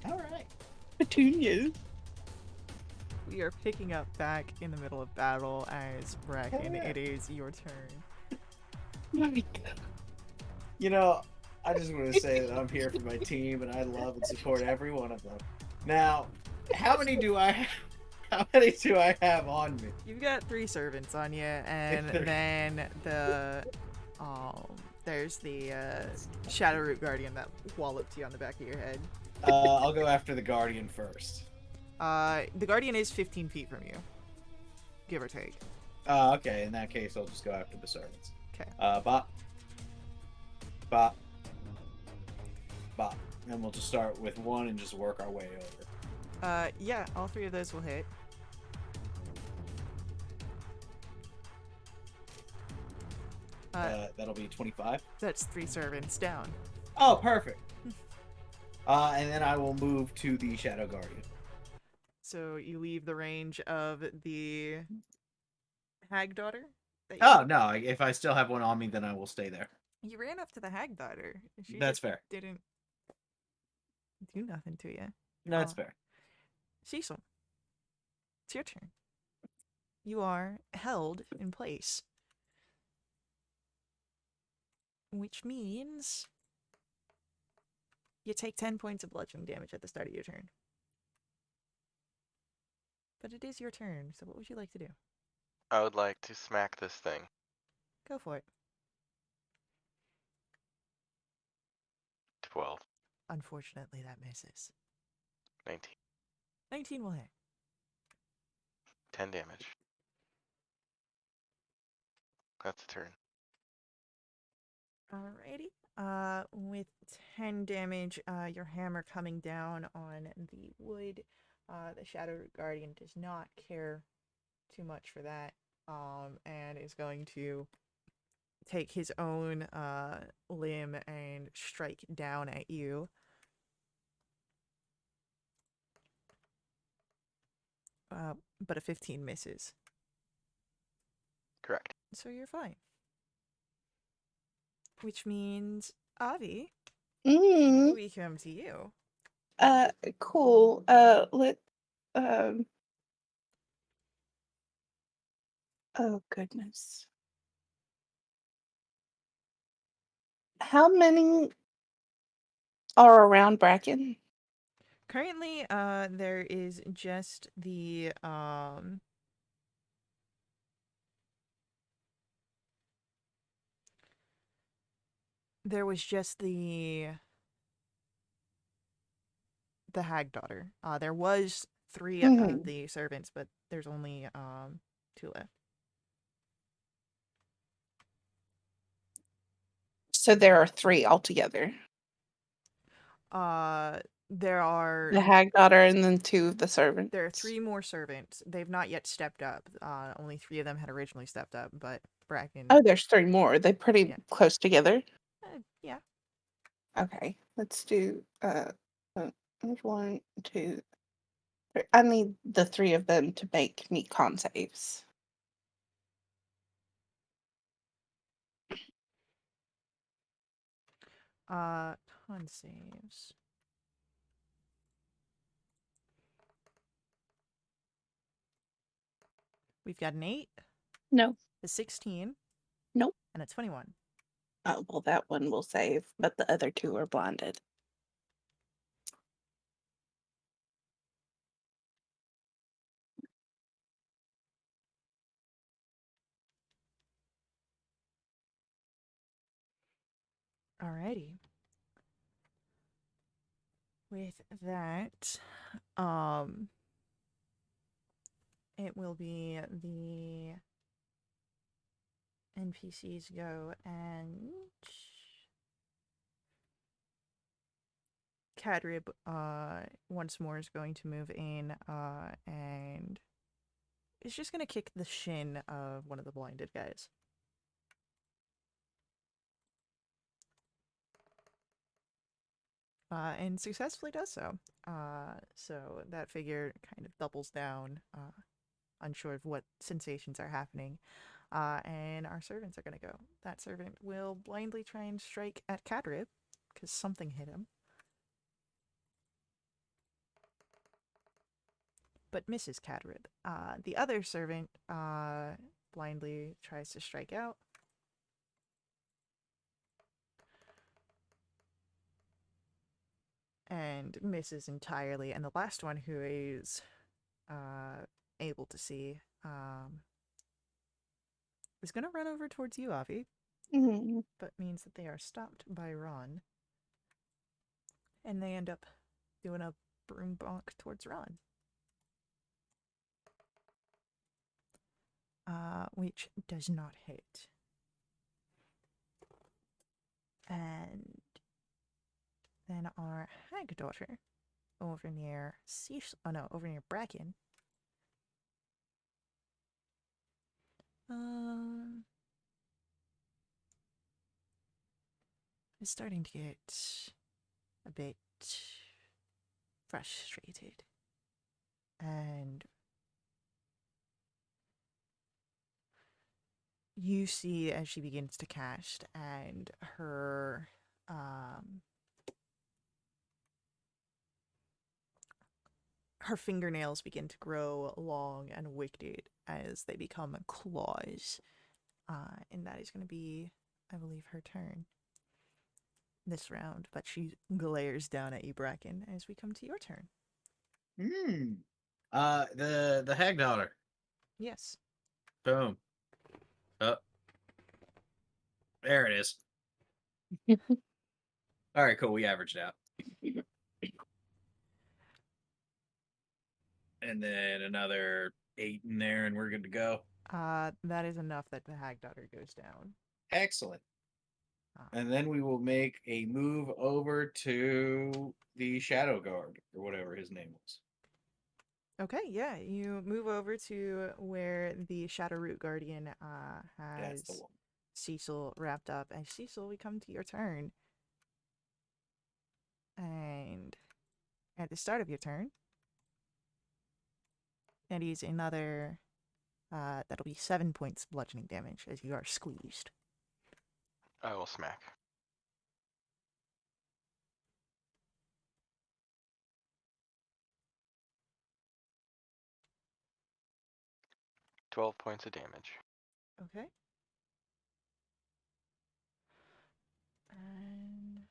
All right. Petunias. We are picking up back in the middle of battle as Bracken. It is your turn. You know, I just want to say that I'm here for my team, and I love and support every one of them. Now, how many do I have? How many do I have on me? You've got 3 servants on you, and Three. then there's the Shadowroot Guardian that walloped you on the back of your head. I'll go after the Guardian first. The Guardian is 15 feet from you, give or take. Okay. In that case, I'll just go after the servants. Okay. Bop. Bop. Bop. And we'll just start with one and just work our way over. Yeah, all 3 of those will hit. That'll be 25. That's 3 servants down. Oh, perfect. And then I will move to the Shadow Guardian. So you leave the range of the Hag Daughter? Oh, no. If I still have one on me, then I will stay there. You ran up to the Hag Daughter. She That's just fair. didn't do nothing to you. That's fair. Cecil, it's your turn. You are held in place. Which means you take 10 points of bludgeoning damage at the start of your turn. But it is your turn, so what would you like to do? I would like to smack this thing. Go for it. 12. Unfortunately, that misses. 19. 19 will hit. 10 damage. That's a turn. Alrighty. With 10 damage, your hammer coming down on the wood. The Shadow Guardian does not care too much for that. And is going to take his own limb and strike down at you. But a 15 misses. Correct. So you're fine. Which means, Avi, Mm. we come to you. Cool. Oh goodness. How many are around Bracken? Currently, there is just the, there was just the Hag Daughter. There was 3 Mhm. of the servants, but there's only, 2 left. So there are 3 altogether. There are The hag daughter and then 2 of the servants. there are 3 more servants. They've not yet stepped up. Only 3 of them had originally stepped up, but Bracken. Oh, there's 3 more. Are they pretty Yeah. close together? Yeah. Okay, let's do there's 1, 2, 3. I need the 3 of them to make me con saves. Con saves. We've got an 8, No. a 16, Nope. and a 21. Oh, well, that one will save, but the other 2 are blinded. Alrighty. With that, it will be the NPCs go, and Cadrib once more is going to move in and is just going to kick the shin of one of the blinded guys. And successfully does so. So that figure kind of doubles down, unsure of what sensations are happening. And our servants are going to go. That servant will blindly try and strike at Cadrib, because something hit him. But misses Cadrib. The other servant blindly tries to strike out. And misses entirely. And the last one, who is able to see, is going to run over towards you, Avi, Mm. but means that they are stopped by Ron. And they end up doing a broom bonk towards Ron. Which does not hit. And then our hag daughter over near over near Bracken. Is starting to get a bit frustrated. And you see as she begins to cast, and her her fingernails begin to grow long and wicked as they become claws. And that is going to be, I believe, her turn this round. But she glares down at you, Bracken, as we come to your turn. The hag daughter. Yes. Boom. There it is. All right, cool. We averaged out. And then another 8 in there, and we're good to go. That is enough that the hag daughter goes down. Excellent. And then we will make a move over to the Shadow Guard, or whatever his name was. Okay, yeah, you move over to where the Shadow Root Guardian That's the has one. Cecil wrapped up. And Cecil, we come to your turn. And at the start of your turn, that is another, that'll be 7 points bludgeoning damage as you are squeezed. I will smack. $12 points of damage. Okay. And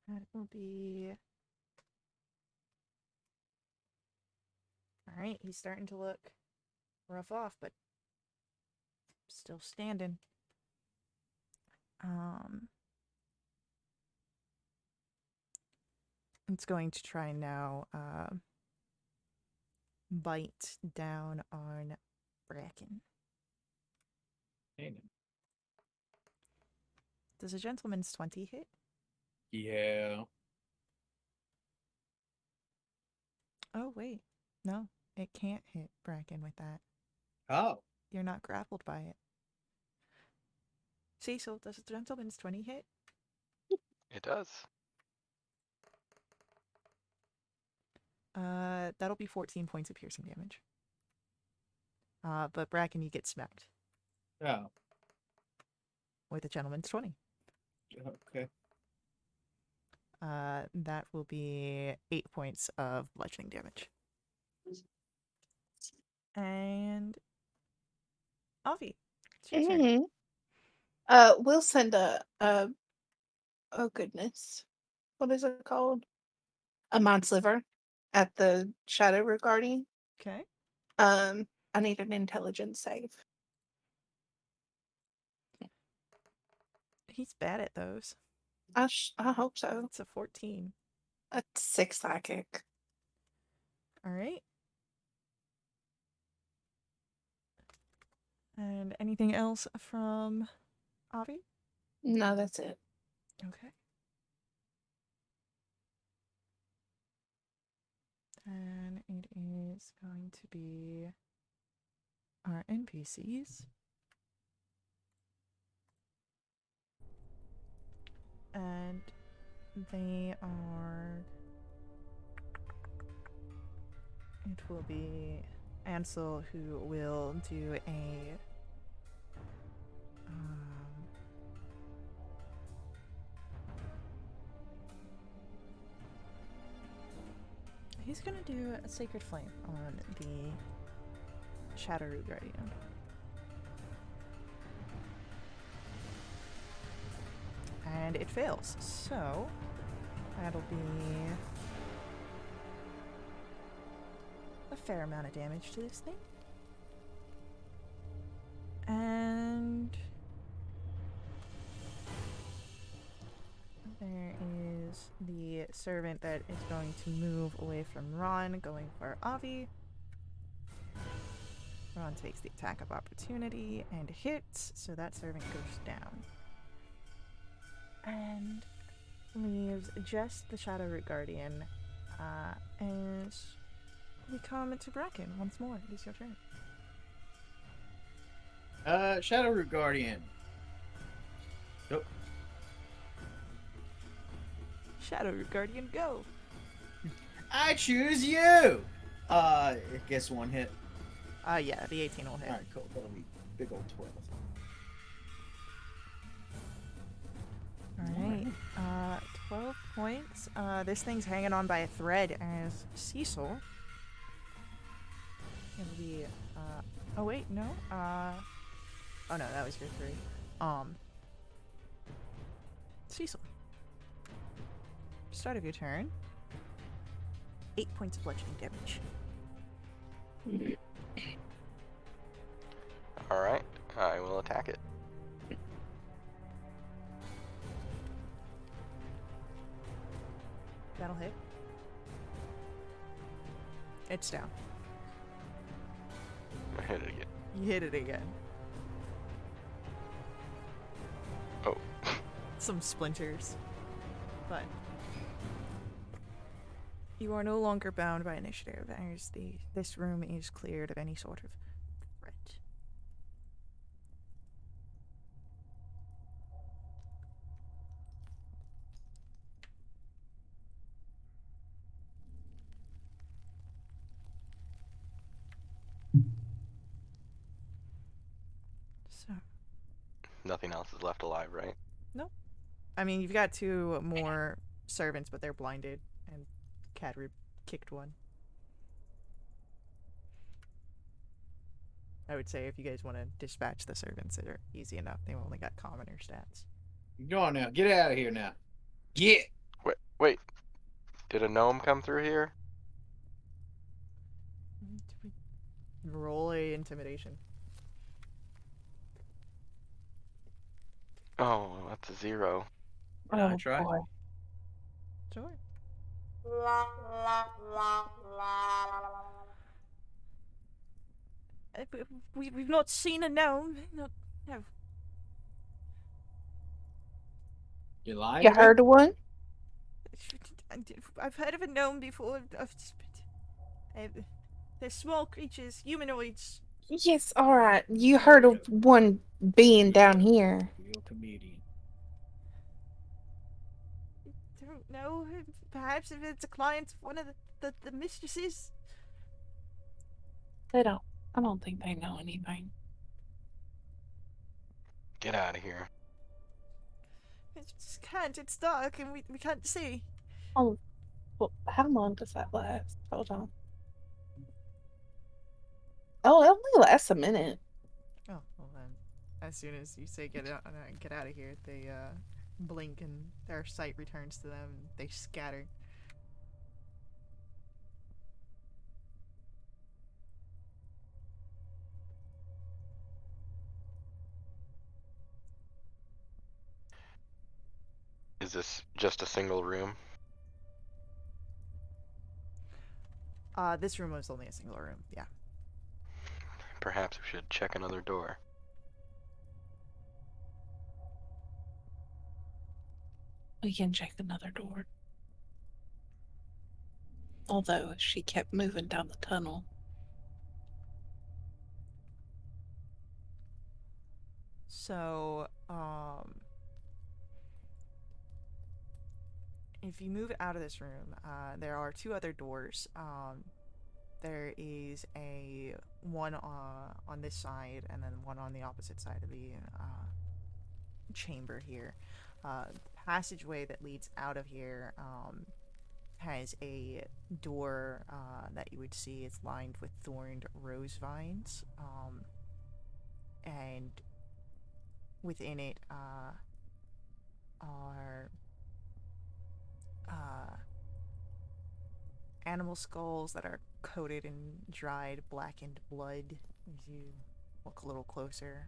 that will be... Alright, he's starting to look rough off, but still standing. It's going to try now, bite down on Bracken. Hang Does a gentleman's 20 hit? Yeah. Oh, wait. No, it can't hit Bracken with that. Oh. You're not grappled by it. Cecil, does a gentleman's 20 hit? It does. That'll be 14 points of piercing damage. But Bracken, you get smacked Oh. with a gentleman's 20. Okay. That will be 8 points of bludgeoning damage. And Avi, it's your turn. Mm-hmm. We'll send a oh goodness, what is it called? A mind sliver at the Shadow Regarding. Okay. I need an intelligence save. He's bad at those. I hope so. It's a 14. A 6 psychic. All right. And anything else from Avi? No, that's it. Okay. And it is going to be our NPCs. And they are... It will be Ansel who will do a... he's gonna do a Sacred Flame on the Shadow Root Guardian. And it fails, so that'll be a fair amount of damage to this thing. And there is the servant that is going to move away from Ron, going for Avi. Ron takes the attack of opportunity and hits, so that servant goes down. And leaves just the Shadow Root Guardian. As we come to Bracken once more. It is your turn. Shadow Root Guardian. Nope. Shadow Root Guardian, go! I choose you! I guess one hit. Yeah, the 18 will hit. Alright, cool. That'll be big old 12. Alright, 12 points. This thing's hanging on by a thread as Cecil. It'll be, oh wait, no, oh no, that was your 3. Cecil. Start of your turn. 8 points of bludgeoning damage. Alright, I will attack it. That'll hit. It's down. I hit it again. You hit it again. Oh. Some splinters. But you are no longer bound by initiative, as this room is cleared of any sort of threat. So, Nothing else is left alive, right? I mean, you've got 2 more servants, but they're blinded, and Cadrib kicked one. I would say if you guys want to dispatch the servants, they're easy enough. They've only got commoner stats. Go on now. Get out of here now. Get! Wait. Did a gnome come through here? Roll a intimidation. Oh, that's a 0. Can I try? Boy. Sure. We've not seen a gnome. No. You lying? You to me? heard of one? I've heard of a gnome before. They're small creatures, humanoids. Yes, alright. You heard of one being down here. Real comedian. Don't know. Perhaps if it's a client of one of the mistresses. I don't think they know anything. Get out of here. I just can't. It's dark and we can't see. Oh, well, how long does that last? Hold on. Oh, it only lasts a minute. Oh, well then. As soon as you say get out of here, they blink and their sight returns to them. And they scatter. Is this just a single room? This room was only a single room. Yeah. Perhaps we should check another door. We can check another door. Although she kept moving down the tunnel. So, if you move out of this room, there are 2 other doors. There is a one on this side, and then one on the opposite side of the chamber here. Passageway that leads out of here has a door that you would see is lined with thorned rose vines, and within it are animal skulls that are coated in dried blackened blood as you look a little closer.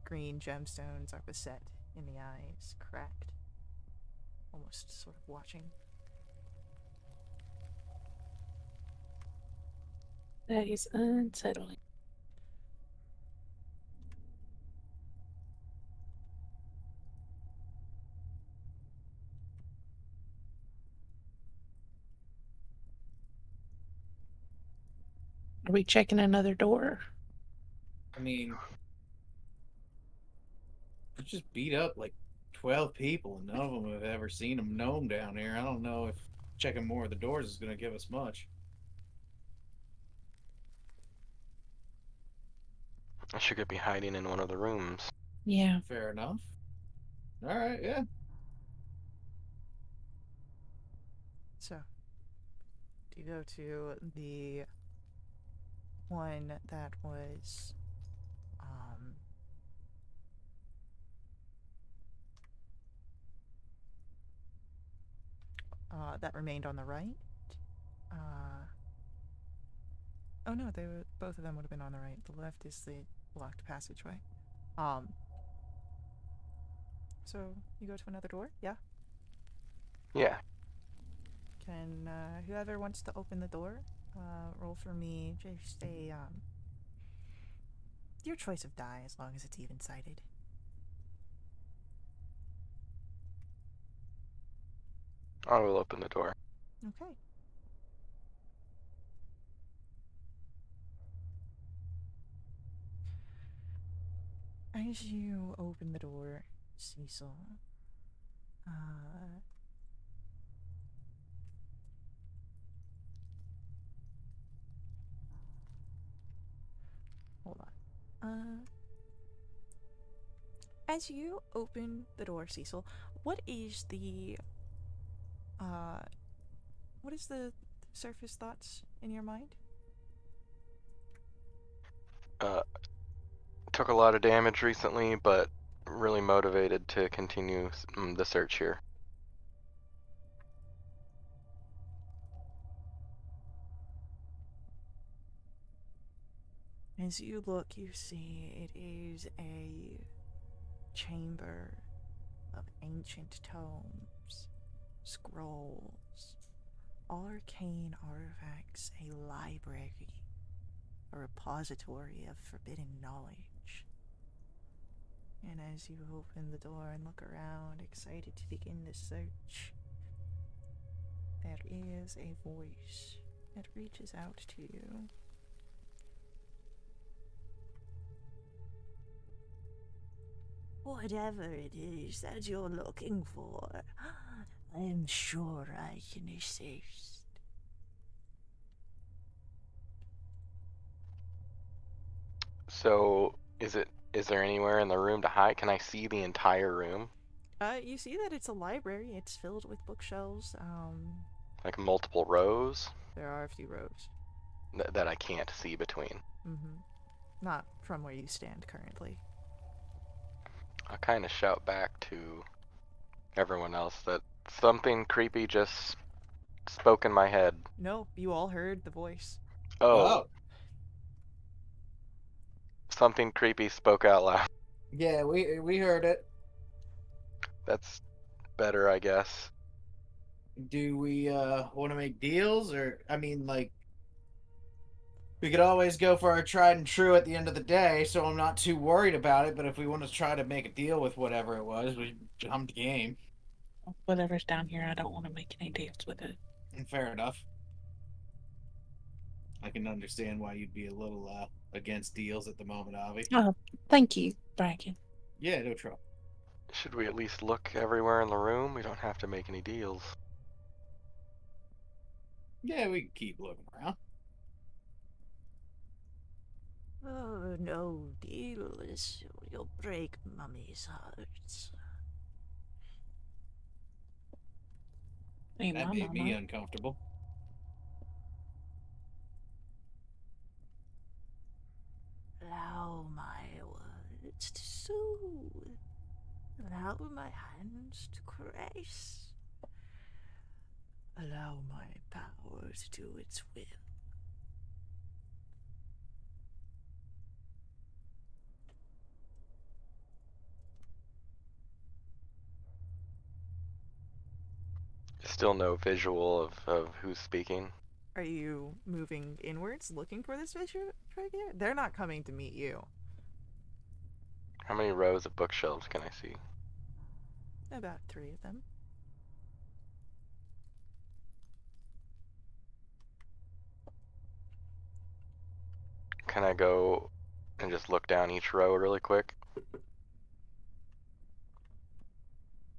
green gemstones are beset in the eyes, cracked, almost sort of watching. That is unsettling. Are we checking another door? I mean, we just beat up like 12 people, and none of them have ever seen a gnome down here. I don't know if checking more of the doors is going to give us much. She could be hiding in one of the rooms. Yeah. Fair enough. All right, yeah. So, do you go to the one that was, that remained on the right? Oh no, both of them would have been on the right. The left is the locked passageway. So you go to another door? Yeah. Yeah. Can whoever wants to open the door, roll for me just a your choice of die as long as it's even sided. I will open the door. Okay. As you open the door, Cecil, hold on. As you open the door, Cecil, what is the surface thoughts in your mind? Took a lot of damage recently, but really motivated to continue the search here. As you look, you see it is a chamber of ancient tomes, scrolls, arcane artifacts, a library, a repository of forbidden knowledge. And as you open the door and look around, excited to begin the search, there is a voice that reaches out to you. Whatever it is that you're looking for, I'm sure I can assist. So, is there anywhere in the room to hide? Can I see the entire room? You see that it's a library. It's filled with bookshelves. Like multiple rows There are a few rows. that I can't see between. Not from where you stand currently. I kind of shout back to everyone else that something creepy just spoke in my head. No, you all heard the voice. Oh, Oh, something creepy spoke out loud. yeah, we heard it. That's better, I guess. Do we want to make deals, or I mean, like, we could always go for our tried and true at the end of the day, so I'm not too worried about it. But if we want to try to make a deal with whatever it was, we jumped the game. Whatever's down here, I don't want to make any deals with it. And fair enough. I can understand why you'd be a little against deals at the moment, Avi. Oh, thank you, Bracken. Yeah, no trouble. Should we at least look everywhere in the room? We don't have to make any deals. Yeah, we can keep looking around. Oh, no deals. You'll break Mummy's hearts. Hey, That my made me mama. uncomfortable. Allow my words to soothe. Allow my hands to caress. Allow my power to do its will. Still no visual of who's speaking. Are you moving inwards, looking for this figure? They're not coming to meet you. How many rows of bookshelves can I see? About 3 of them. Can I go and just look down each row really quick?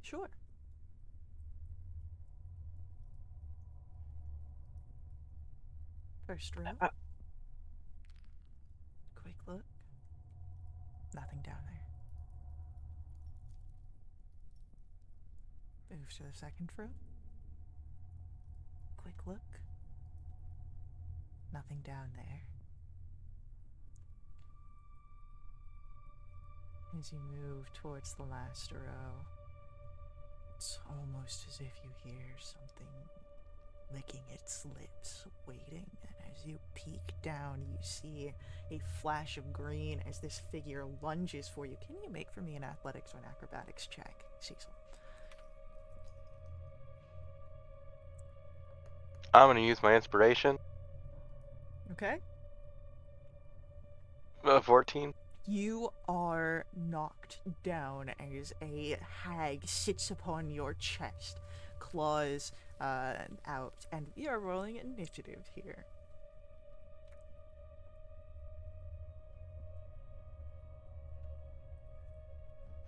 Sure. First row. Quick look. Nothing down there. Move to the second row. Quick look. Nothing down there. As you move towards the last row, it's almost as if you hear something licking its lips, waiting. And as you peek down, you see a flash of green as this figure lunges for you. Can you make for me an athletics or an acrobatics check, Cecil? I'm gonna use my inspiration. Okay. 14. You are knocked down as a hag sits upon your chest, claws out, and we are rolling initiative here.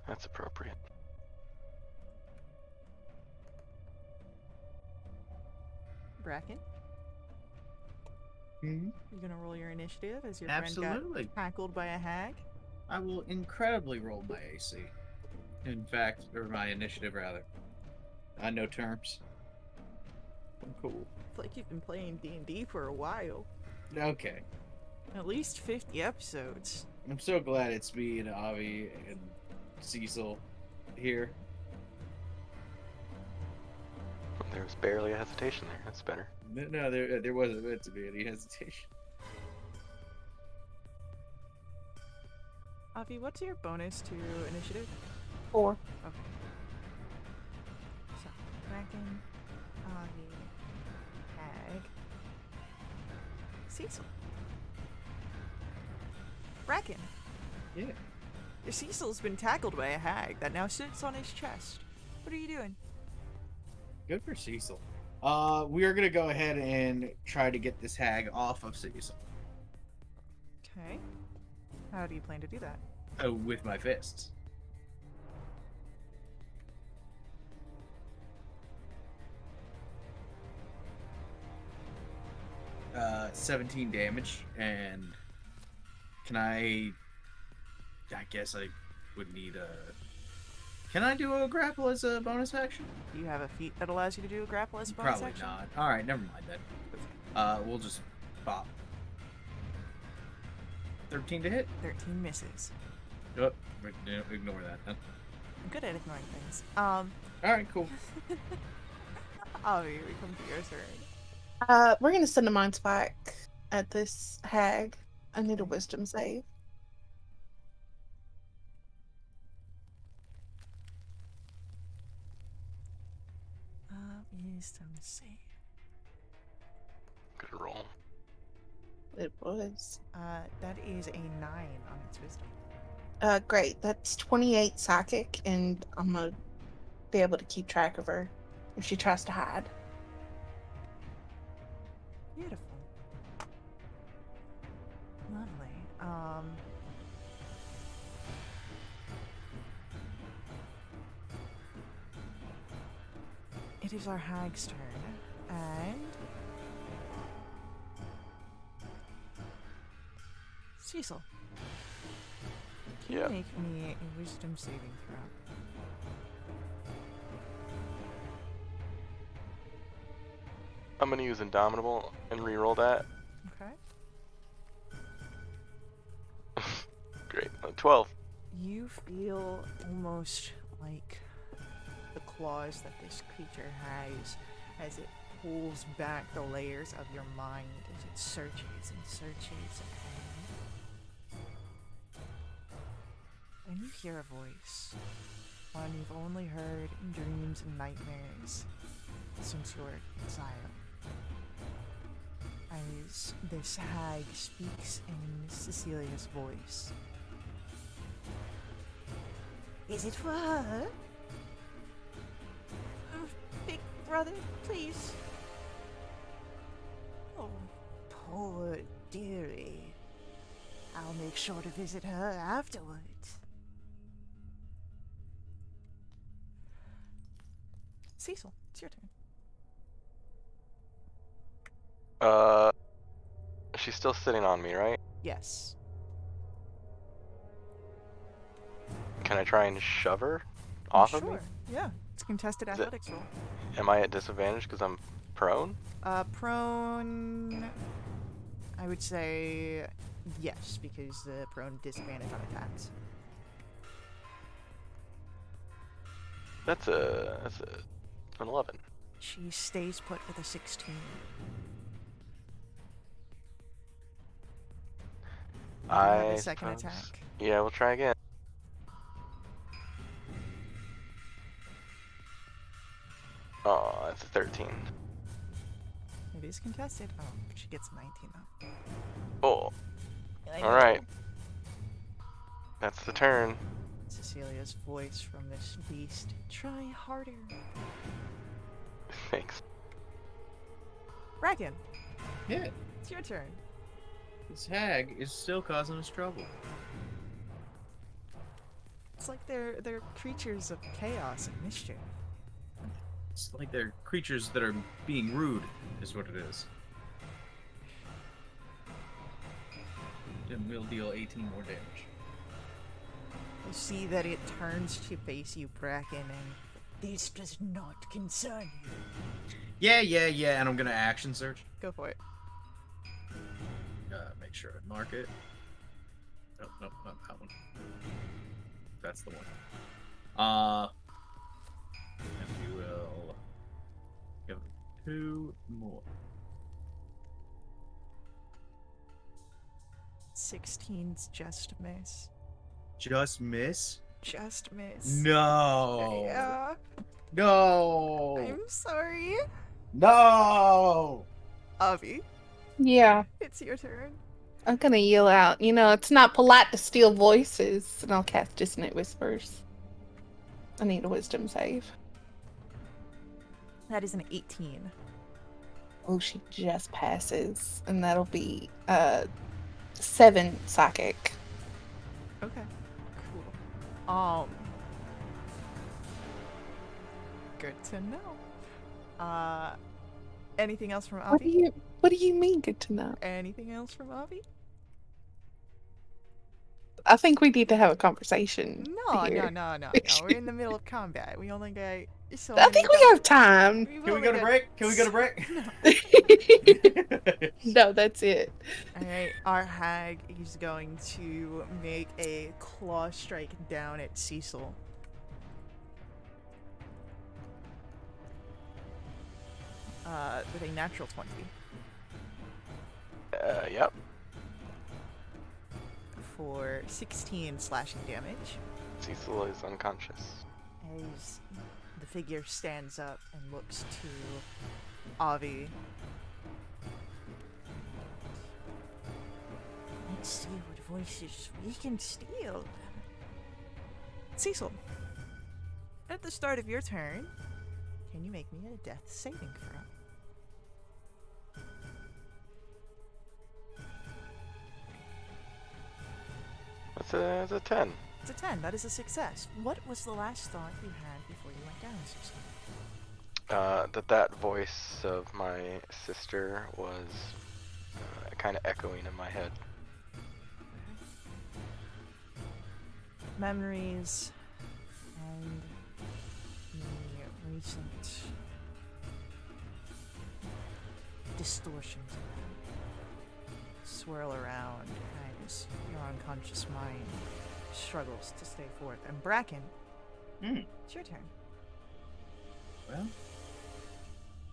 That's appropriate. Bracken, Hmm? you gonna roll your initiative as your friend Absolutely. got tackled by a hag? I will incredibly roll my AC. In fact, or my initiative rather. I know terms. I'm cool. It's like you've been playing D&D for a while. Okay. At least 50 episodes. I'm so glad it's me and Avi and Cecil here. There was barely a hesitation there. That's better. No, there wasn't meant to be any hesitation. Avi, what's your bonus to initiative? 4. Okay. So, Bracken, Avi, hag, Cecil. Bracken, Yeah. Cecil's been tackled by a hag that now sits on his chest. What are you doing? Good for Cecil. We are gonna go ahead and try to get this hag off of Cecil. Okay. How do you plan to do that? With my fists. 17 damage, and can I guess I would need a... Can I do a grapple as a bonus action? Do you have a feat that allows you to do a grapple as a bonus Probably action? not. Alright, never mind then. We'll just bop. 13 to hit? 13 misses. Oh, ignore that. I'm good at ignoring things. Alright, cool. Avi, we come to your turn. We're gonna send a mind spike at this hag. I need a wisdom save. Wisdom save. Good roll. It was. That is a 9 on its wisdom. Great. That's 28 psychic, and I'm gonna be able to keep track of her if she tries to hide. Beautiful. Lovely. It is our hag's turn, and Cecil. Can Yeah. you make me a wisdom saving throw? I'm gonna use Indomitable and reroll that. Okay. Great. 12. You feel almost like the claws that this creature has as it pulls back the layers of your mind, as it searches and searches, and you hear a voice, one you've only heard in dreams and nightmares. since your exile. As this hag speaks in Cecilia's voice. Is it for her? Big brother, please. Oh, poor dearie. I'll make sure to visit her afterwards. Cecil, it's your turn. She's still sitting on me, right? Yes. Can I try and shove her off of me? Sure. Yeah. It's a contested Is it- athletics roll. Am I at disadvantage because I'm prone? Prone. I would say yes, because the prone disadvantage on attacks. That's an 11. She stays put with a 16. You have a second suppose- attack. Yeah, we'll try again. Oh, that's a 13. It is contested. Oh, but she gets a 19 though. Oh, I all know. right. That's the turn. Cecilia's voice from this beast. Try harder. Thanks. Bracken, Yeah, it's your turn. this hag is still causing us trouble. It's like they're creatures of chaos and mischief. It's like they're creatures that are being rude, is what it is. And we'll deal 18 more damage. You see that it turns to face you, Bracken, and this does not concern you. Yeah, and I'm gonna action search. Go for it. Make sure I mark it. Nope, not that one. That's the one. And we will give it 2 more. 16's just miss. Just miss? Just miss. No. Yeah. No. I'm sorry. No. Avi, Yeah, it's your turn. I'm gonna yell out. You know, it's not polite to steal voices, and I'll cast Dissonant Whispers. I need a wisdom save. That is an 18. Oh, she just passes, and that'll be 7 psychic. Okay. Cool. Good to know. Anything else from Avi? What do you mean? Good to know. Anything else from Avi? I think we need to have a conversation. No. here. We're in the middle of combat. We only got so I think we have time. Can we go to break? Can we go to break? No, that's it. Alright, our hag is going to make a claw strike down at Cecil. With a natural 20. Yep. For 16 slashing damage. Cecil is unconscious. As the figure stands up and looks to Avi. Let's see what voices we can steal. Cecil, at the start of your turn, can you make me a death saving throw? That's a 10. It's a 10. That is a success. What was the last thought you had before you went down, Cecil? That voice of my sister was kind of echoing in my head. Memories and the recent distortions swirl around as your unconscious mind struggles to stay forth. And Bracken, it's your turn. Well,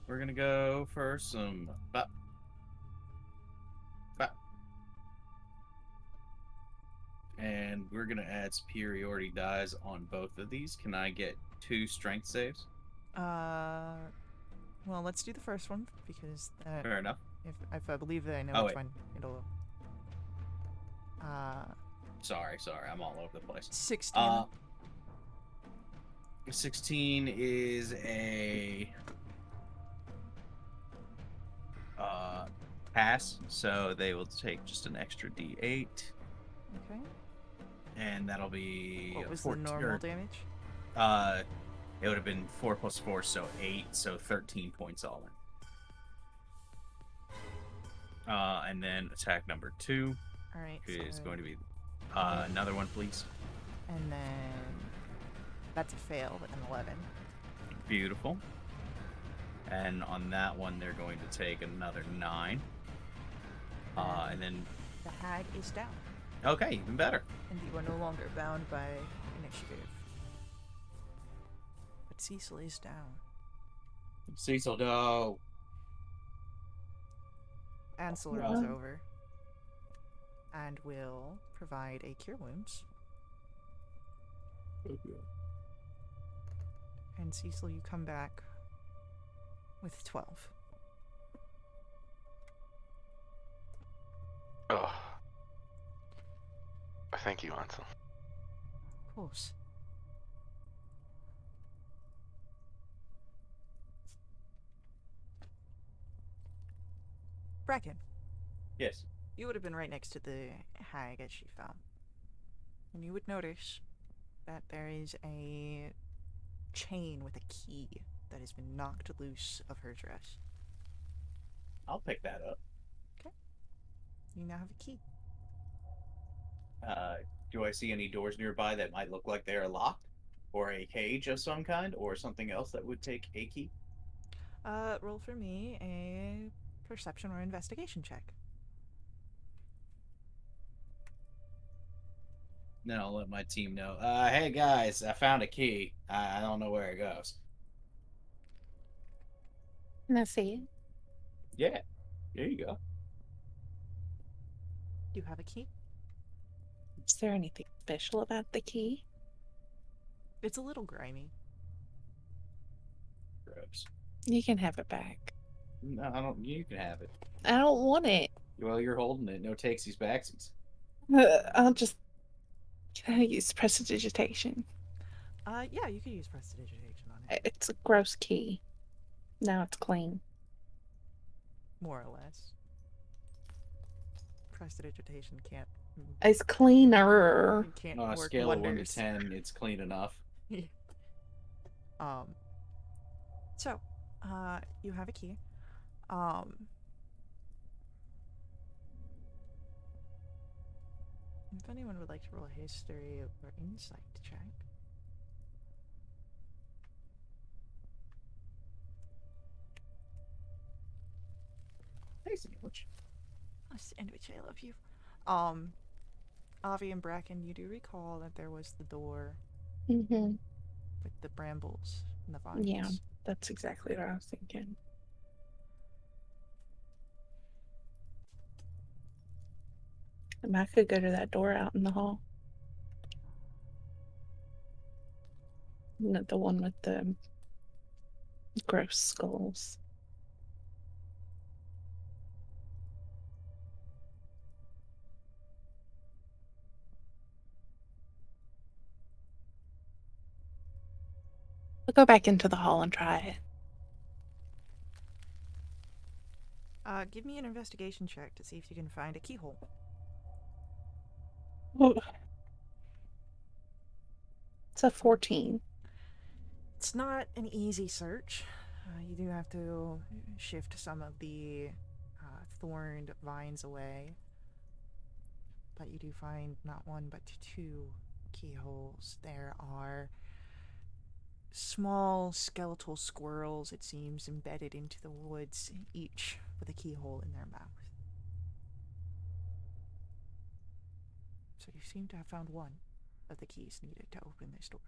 we're gonna go for some bop. And we're gonna add superiority dies on both of these. Can I get 2 strength saves? Well, let's do the first one because that Fair enough. if I believe that I know Oh, which wait. one it'll. Sorry, I'm all over the place. 16. 16 is a pass, so they will take just an extra D8, Okay. and that'll be What was the 14 normal damage? It would have been 4 plus 4, so 8, so 13 points all in. And then attack number 2 All right. is So, going to be another one, please. and then that's a fail with an 11. Beautiful. And on that one, they're going to take another 9. And then, The hag is down, okay, even better. and you are no longer bound by initiative. But Cecil is down, Cecil, no. Ancillary is over, and will provide a cure wounds. And Cecil, you come back with 12. Oh. Thank you, Ansel. Of course. Bracken, Yes. you would have been right next to the hag as she fell. And you would notice that there is a chain with a key that has been knocked loose of her dress. I'll pick that up. You now have a key. Do I see any doors nearby that might look like they are locked? Or a cage of some kind? Or something else that would take a key? Roll for me a perception or investigation check. Then I'll let my team know. Hey guys, I found a key. I don't know where it goes. Can I see it? Yeah, there you go. You have a key? Is there anything special about the key? It's a little grimy. Gross. You can have it back. No, I don't. You can have it. I don't want it. Well, you're holding it. No takesies backsies. I'll just. Can I use prestidigitation? Yeah, you could use prestidigitation on it. It's a gross key. Now it's clean. More or less. Prestidigitation can't It's cleaner. can't On a work scale of 1 to wonders. 10, it's clean enough. So, you have a key. If anyone would like to roll a history or insight check. Hey, sandwich. Oh, sandwich, I love you. Avi and Bracken, you do recall that there was the door Mm-hmm. with the brambles and the vines. Yeah, that's exactly what I was thinking. And I could go to that door out in the hall. Not the one with the gross skulls. I'll go back into the hall and try it. Give me an investigation check to see if you can find a keyhole. It's a 14. It's not an easy search. You do have to shift some of the thorned vines away. But you do find not one but 2 keyholes. There are small skeletal squirrels, it seems, embedded into the woods, each with a keyhole in their mouth. So you seem to have found one of the keys needed to open this door.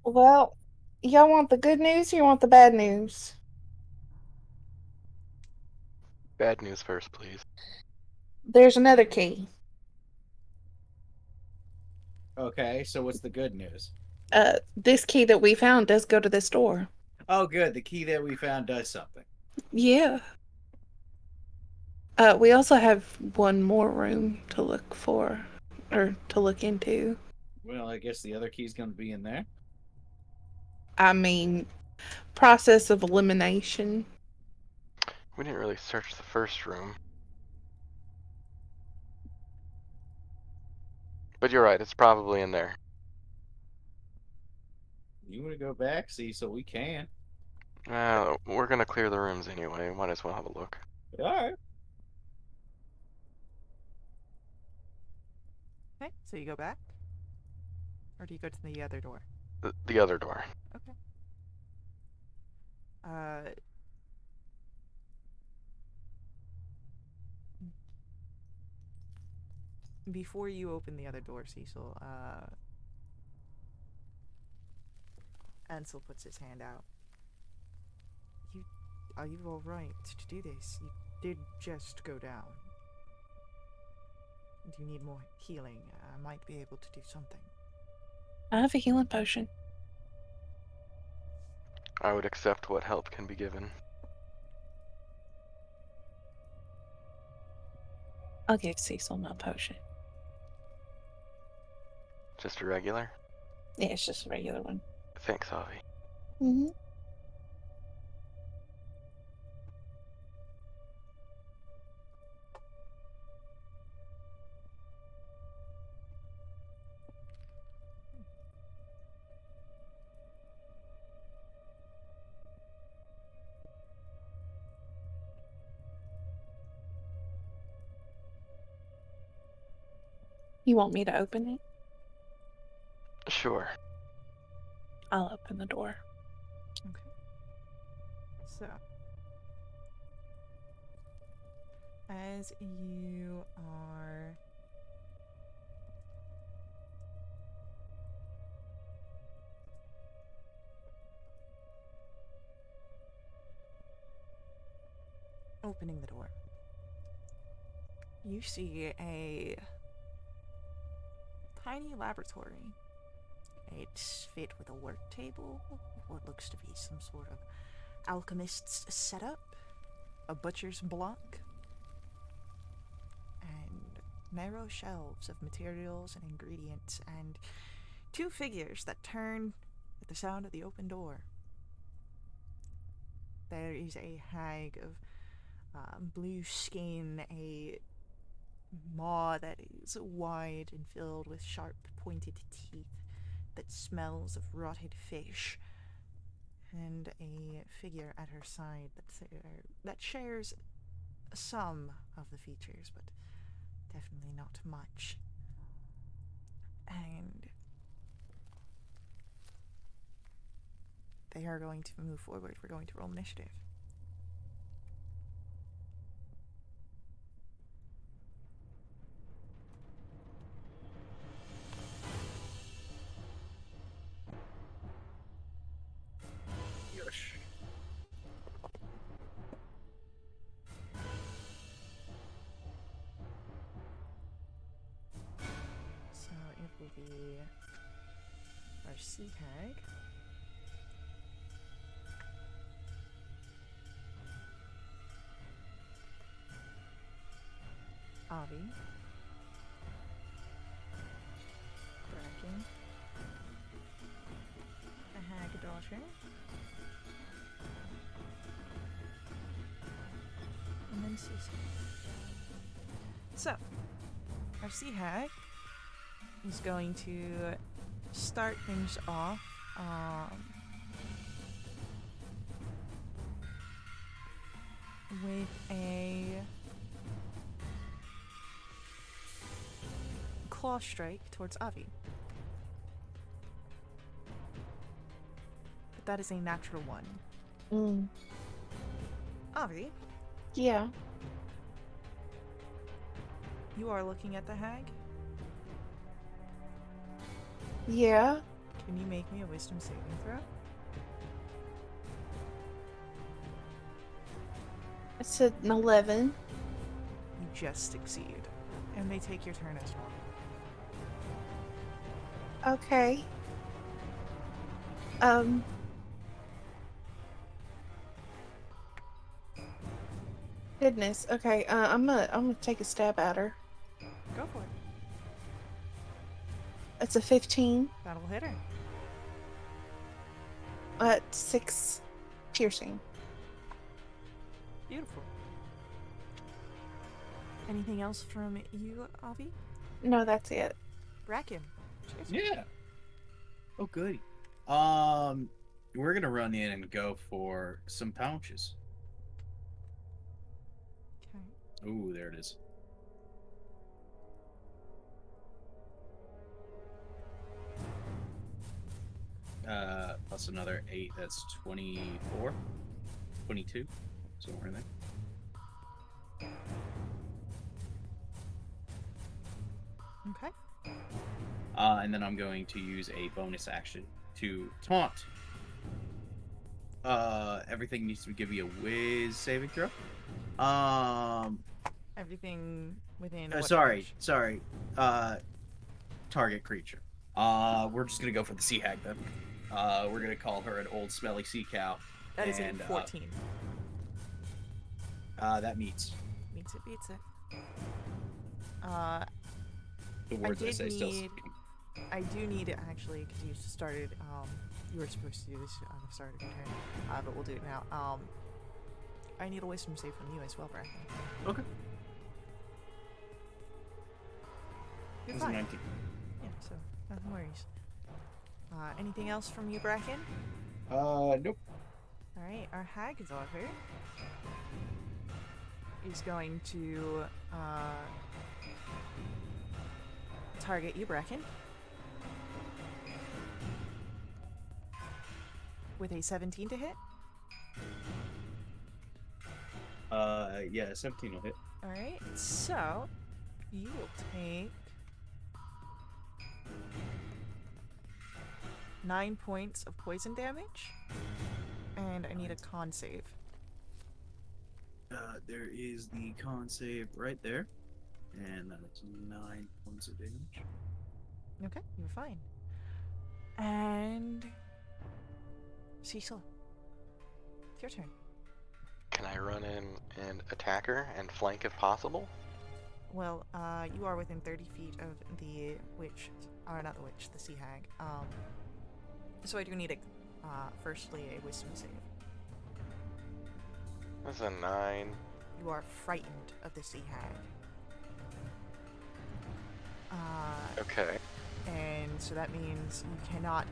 Well, y'all want the good news or you want the bad news? Bad news first, please. There's another key. Okay, so what's the good news? This key that we found does go to this door. Oh, good. The key that we found does something. Yeah. We also have one more room to look for, or to look into. Well, I guess the other key's going to be in there. I mean, process of elimination. We didn't really search the first room. But you're right, it's probably in there. You want to go back? See, so we can. We're gonna clear the rooms anyway. Might as well have a look. All right. Okay, so you go back? Or do you go to the other door? The other door. Okay. Uh... Before you open the other door, Cecil, Ansel puts his hand out. Are you alright to do this? You did just go down. Do you need more healing? I might be able to do something. I have a healing potion. I would accept what help can be given. I'll give Cecil my potion. Just a regular? Yeah, it's just a regular one. Thanks, Avi. Mm-hmm. You want me to open it? Sure. I'll open the door. Okay. So, as you are opening the door, you see a tiny laboratory. It's fit with a work table, what looks to be some sort of alchemist's setup, a butcher's block, and narrow shelves of materials and ingredients, and two figures that turn at the sound of the open door. There is a hag of blue skin, a maw that is wide and filled with sharp, pointed teeth that smells of rotted fish, and a figure at her side that shares some of the features, but definitely not much. And they are going to move forward. We're going to roll initiative. So it will be our sea hag. Avi. Bracken. The hag daughter. And then Cecil. So, our sea hag is going to start things off with a claw strike towards Avi. But that is a natural one. Avi, Yeah. you are looking at the hag. Yeah. Can you make me a wisdom saving throw? It's an 11. You just succeed. And they take your turn as normal. Okay. Goodness. Okay. I'm gonna take a stab at her. Go for it. It's a 15. That'll hit her. 6 piercing. Beautiful. Anything else from you, Avi? No, that's it. Bracken. Cheers. Yeah. Oh, goody. We're gonna run in and go for some pouches. Okay. Ooh, there it is. Plus another 8, that's 24. 22. Somewhere in there. Okay. And then I'm going to use a bonus action to taunt. Everything needs to give me a whiz saving throw. Everything within. What Sorry, range? sorry. Target creature. We're just gonna go for the sea hag then. We're gonna call her an old smelly sea cow. That is a and, 14. That meets. Meets it, beats it. The words I did say still. need- I do need it actually, because you started, you were supposed to do this on the start of your turn, but we'll do it now. I need a wisdom save from you as well, Bracken. Okay. You're It's a fine. 19. Yeah, so no worries. Anything else from you, Bracken? Nope. Alright, our hag is over. Is going to target you, Bracken. With a 17 to hit. Yeah, 17 will hit. Alright, so you will take 9 points of poison damage. And I need a con save. There is the con save right there. And that is 9 points of damage. Okay, you're fine. And Cecil, it's your turn. Can I run in and attack her and flank if possible? Well, you are within 30 feet of the witch, or not the witch, the sea hag. So I do need firstly a wisdom save. That's a 9. You are frightened of the sea hag. Okay. And so that means you cannot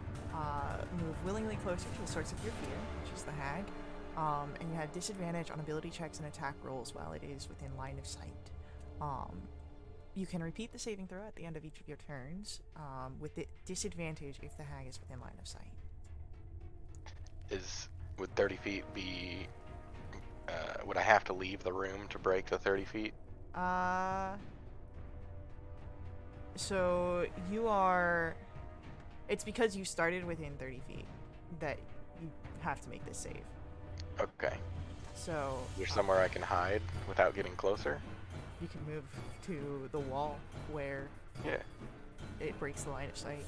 move willingly closer to the source of your fear, which is the hag. And you have disadvantage on ability checks and attack rolls while it is within line of sight. You can repeat the saving throw at the end of each of your turns, with the disadvantage if the hag is within line of sight. Would 30 feet be... would I have to leave the room to break the 30 feet? So you are... It's because you started within 30 feet that you have to make this save. Okay. So... Is there somewhere I can hide without getting closer? You can move to the wall where Yeah. it breaks the line of sight.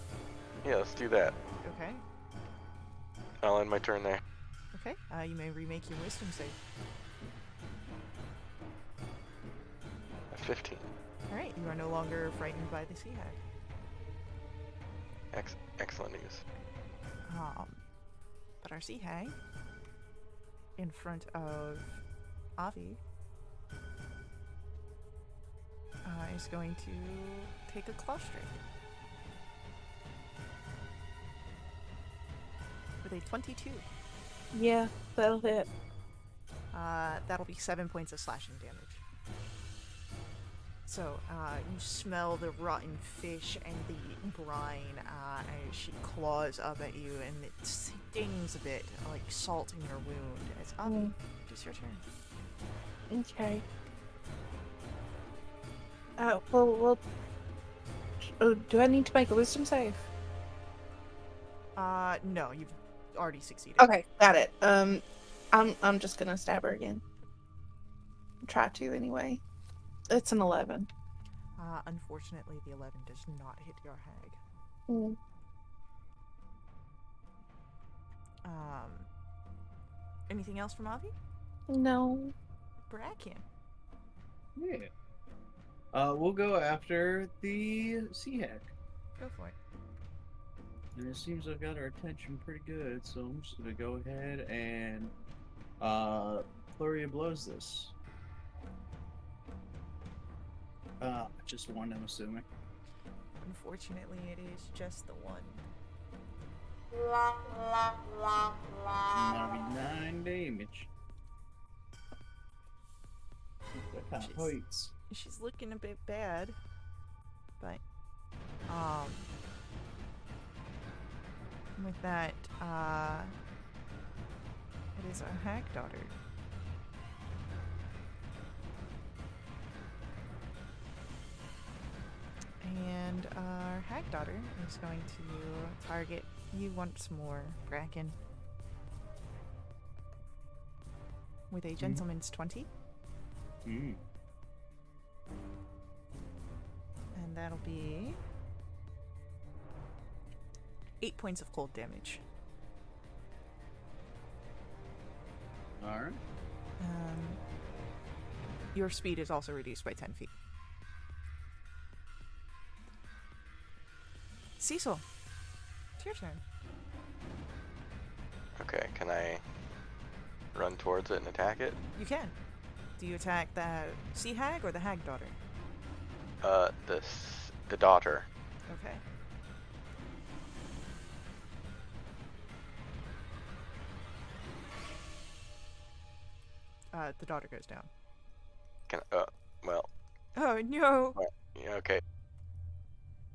Yeah, let's do that. Okay. I'll end my turn there. Okay. You may remake your wisdom save. A 15. Alright, you are no longer frightened by the sea hag. Excellent news. But our sea hag, in front of Avi, is going to take a claw strike. With a 22. Yeah, that'll hit. That'll be 7 points of slashing damage. So, you smell the rotten fish and the brine as she claws up at you, and it stings a bit, like salt in your wound. It's Avi, it's your turn. Okay. Well, do I need to make a wisdom save? No, you've already succeeded. Okay, got it. I'm just gonna stab her again. Try to anyway. It's an 11. Unfortunately, the 11 does not hit your hag. Mm. Anything else from Avi? No. Bracken. Yeah. We'll go after the Sea Hag. Go for it. And it seems I've got our attention pretty good, so I'm just gonna go ahead and flurry of blows this. Just one, I'm assuming. Unfortunately, it is just the one. That'll be 9 damage. That kind of Jeez. hurts. She's looking a bit bad, but with that, it is our hag daughter. And our hag daughter is going to target you once more, Bracken. With a gentleman's 20. Mm. And that'll be 8 points of cold damage. Alright. Your speed is also reduced by 10 feet. Cecil, it's your turn. Okay, can I run towards it and attack it? You can. Do you attack the sea hag or the hag daughter? The daughter. Okay. The daughter goes down. Can well, Oh no! yeah, okay.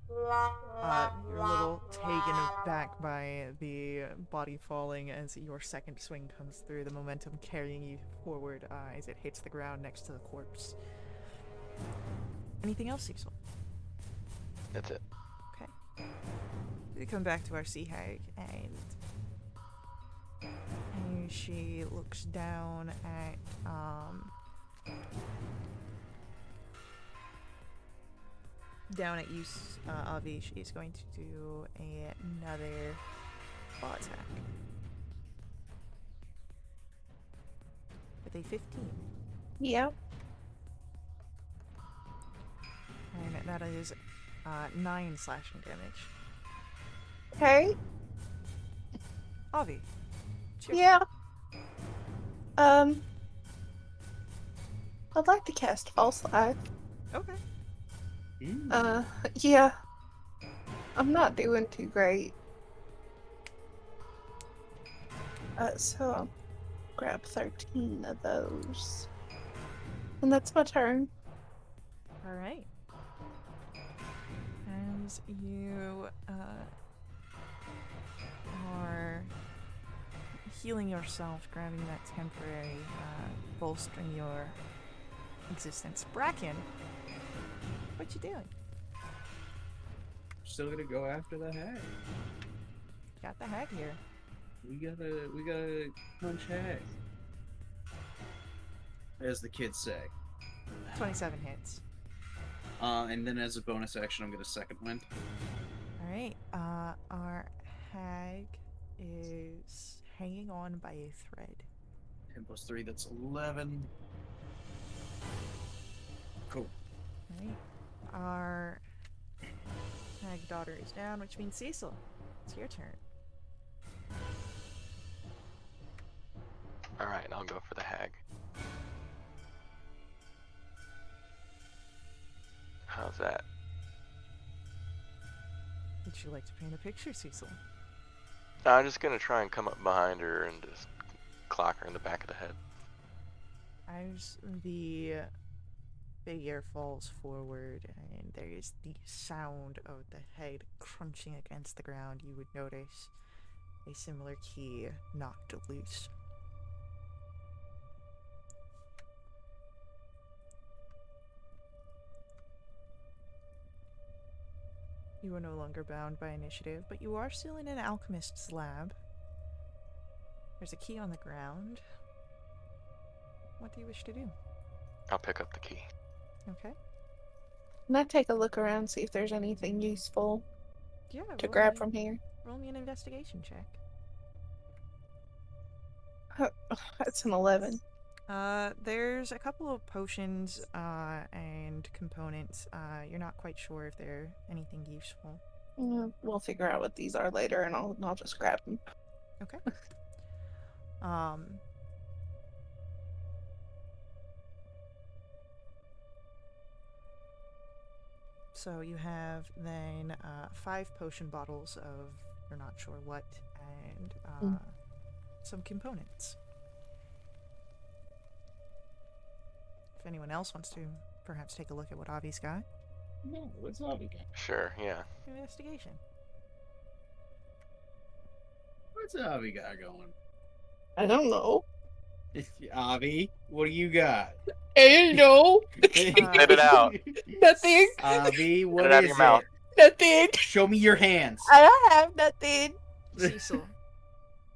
You're a little taken aback by the body falling as your second swing comes through, the momentum carrying you forward as it hits the ground next to the corpse. Anything else, Cecil? That's it. Okay. We come back to our sea hag, and she looks down at you, Avi. She's going to do another claw attack with a 15, Yep. and that is 9 slashing damage. Okay. Avi, it's your Yeah. I'd like to cast False Life. Okay. Mm. Yeah. I'm not doing too great. So I'll grab 13 of those. And that's my turn. All right. As you are healing yourself, grabbing that temporary, bolstering your existence. Bracken, what you doing? Still gonna go after the hag. Got the hag here. We gotta punch hag. As the kids say. 27 hits. And then as a bonus action, I'm gonna second wind. All right. Our hag is hanging on by a thread. 10 plus 3, that's 11. Cool. All right. Our hag daughter is down, which means Cecil, it's your turn. Alright, I'll go for the hag. How's that? Would you like to paint a picture, Cecil? I'm just gonna try and come up behind her and just clock her in the back of the head. As the figure falls forward and there is the sound of the head crunching against the ground, you would notice a similar key knocked loose. You are no longer bound by initiative, but you are still in an alchemist's lab. There's a key on the ground. What do you wish to do? I'll pick up the key. Okay. Can I take a look around, see if there's anything useful Yeah. to grab from here? Roll me an investigation check. That's an 11. There's a couple of potions and components. You're not quite sure if they're anything useful. We'll figure out what these are later, and I'll just grab them. Okay. Um. So you have then 5 potion bottles of you're not sure what, and some components. If anyone else wants to perhaps take a look at what Avi's got. No, what's Avi got? Sure, yeah. Investigation. What's Avi got going? I don't know. Avi, what do you got? I don't know. Spit it out. Nothing. Avi, what it out of is your mouth. Nothing. Show me your hands. I don't have nothing. Cecil,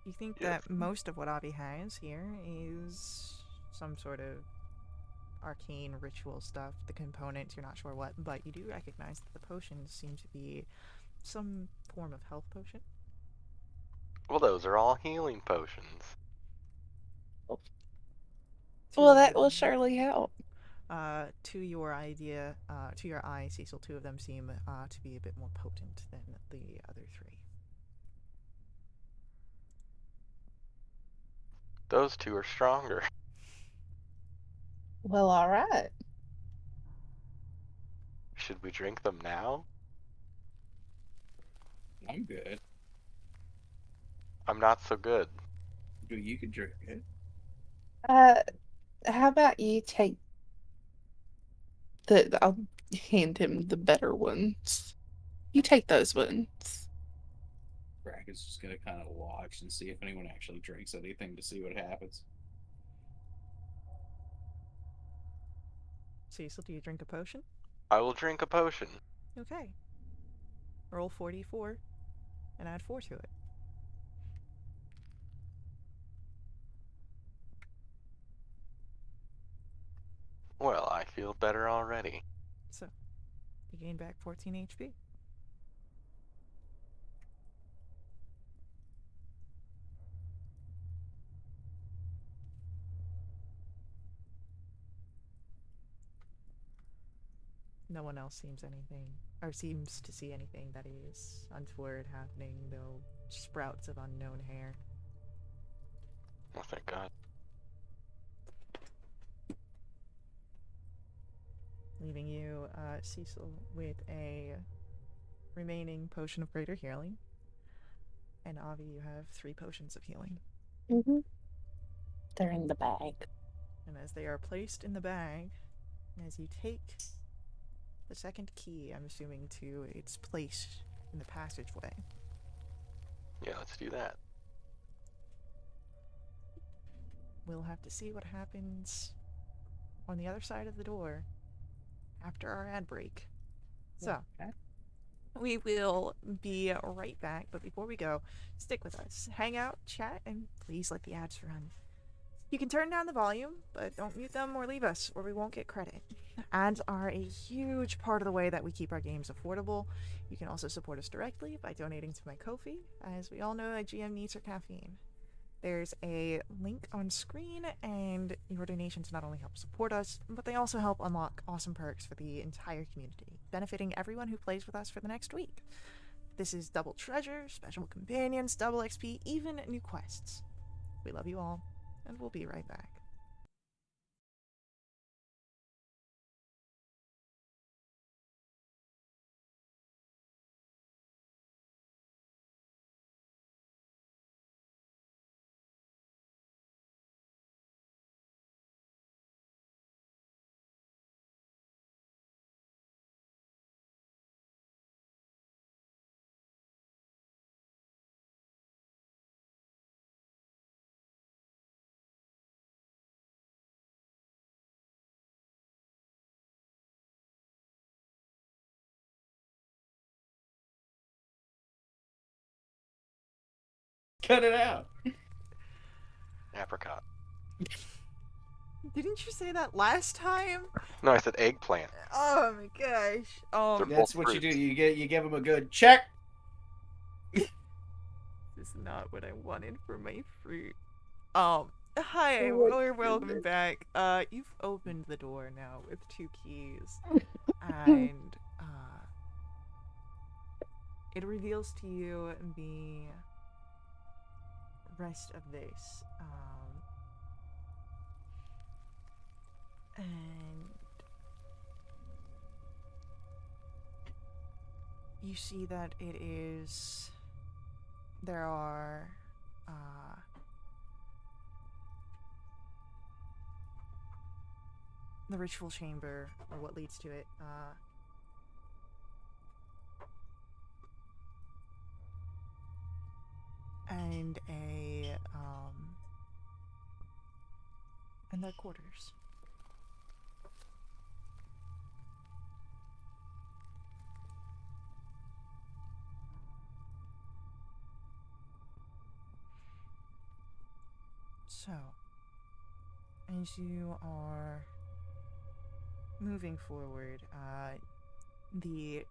you think Yes. that most of what Avi has here is some sort of arcane ritual stuff. The components, you're not sure what, but you do recognize that the potions seem to be some form of health potion. Well, those are all healing potions. Well, that will surely help. To your idea, to your eye, Cecil, 2 of them seem to be a bit more potent than the other 3. Those 2 are stronger. Well, all right. Should we drink them now? I'm good. I'm not so good. You can drink it. How about you take I'll hand him the better ones. You take those ones. Brack is just gonna kind of watch and see if anyone actually drinks anything to see what happens. Cecil, do you drink a potion? I will drink a potion. Okay. Roll 44 and add 4 to it. Well, I feel better already. So, you gain back 14 HP. No one else seems to see anything that is untoward happening. No sprouts of unknown hair. Oh, thank God. Leaving you, Cecil, with a remaining potion of greater healing. And Avi, you have 3 potions of healing. Mm-hmm. They're in the bag. And as they are placed in the bag, as you take the second key, I'm assuming, to its place in the passageway, Yeah, let's do that. we'll have to see what happens on the other side of the door after our ad break. So, Okay. we will be right back, but before we go, stick with us. Hang out, chat, and please let the ads run. You can turn down the volume, but don't mute them or leave us, or we won't get credit. Ads are a huge part of the way that we keep our games affordable. You can also support us directly by donating to my Ko-fi, as we all know that GM needs her caffeine. There's a link on screen, and your donations not only help support us, but they also help unlock awesome perks for the entire community, benefiting everyone who plays with us for the next week. This is double treasure, special companions, double XP, even new quests. We love you all, and we'll be right back. Cut it out. Apricot. Didn't you say that last time? No, I said eggplant. Oh my gosh. They're That's both what you do. fruits. You give them a good check. This is not what I wanted for my fruit. Hi, Oh my welcome goodness. back. You've opened the door now with 2 keys, and it reveals to you the rest of this. And you see that there are, the ritual chamber, or what leads to it, and and their quarters. So, as you are moving forward, the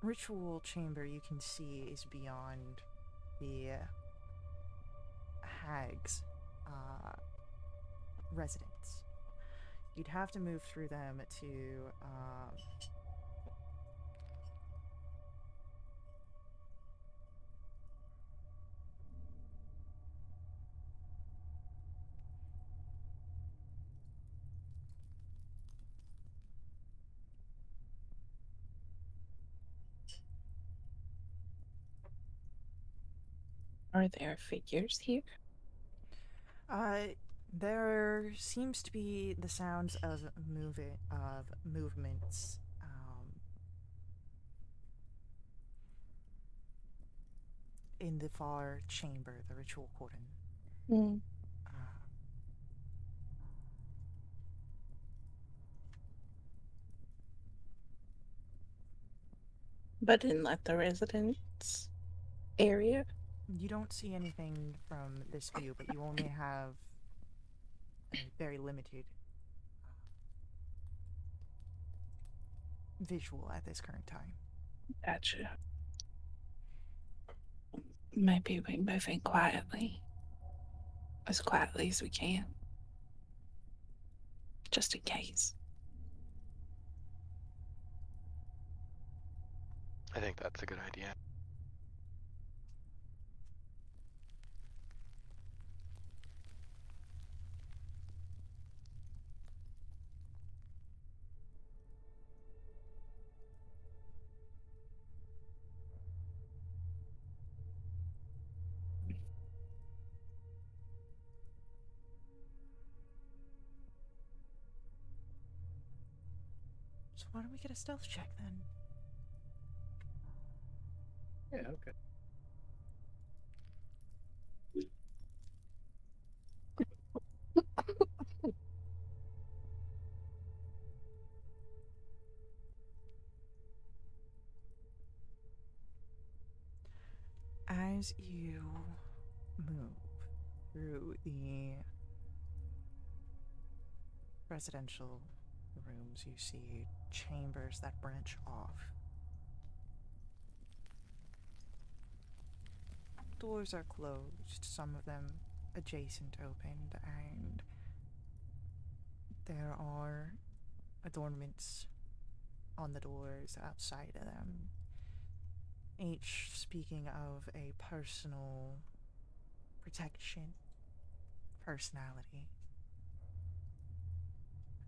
ritual chamber you can see is beyond the hag's residence. You'd have to move through them to Are there figures here? there seems to be the sounds of movements in the far chamber, the ritual cordon. Mm. Uh, But in like the residence area? you don't see anything from this view, but you only have a very limited visual at this current time. Gotcha. Maybe we move in quietly. As quietly as we can. Just in case. I think that's a good idea. So why don't we get a stealth check then? Yeah, okay. As you move through the residential rooms, you see chambers that branch off. Doors are closed, some of them adjacent opened, and there are adornments on the doors outside of them, each speaking of a personal protection, personality.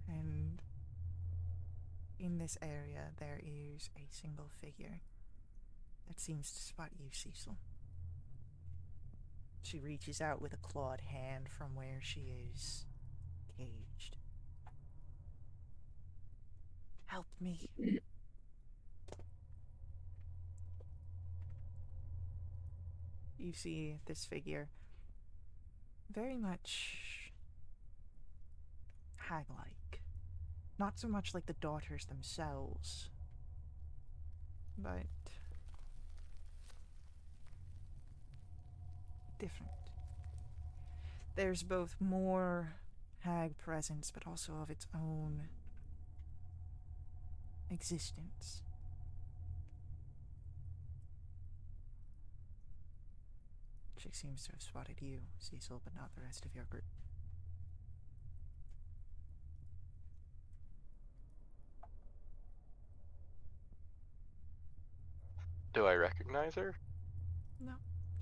And in this area, there is a single figure that seems to spot you, Cecil. She reaches out with a clawed hand from where she is caged. Help me. You see this figure very much hag-like. Not so much like the daughters themselves, but different. There's both more hag presence, but also of its own existence. magic seems to have spotted you, Cecil, but not the rest of your group. Do I recognize her? No.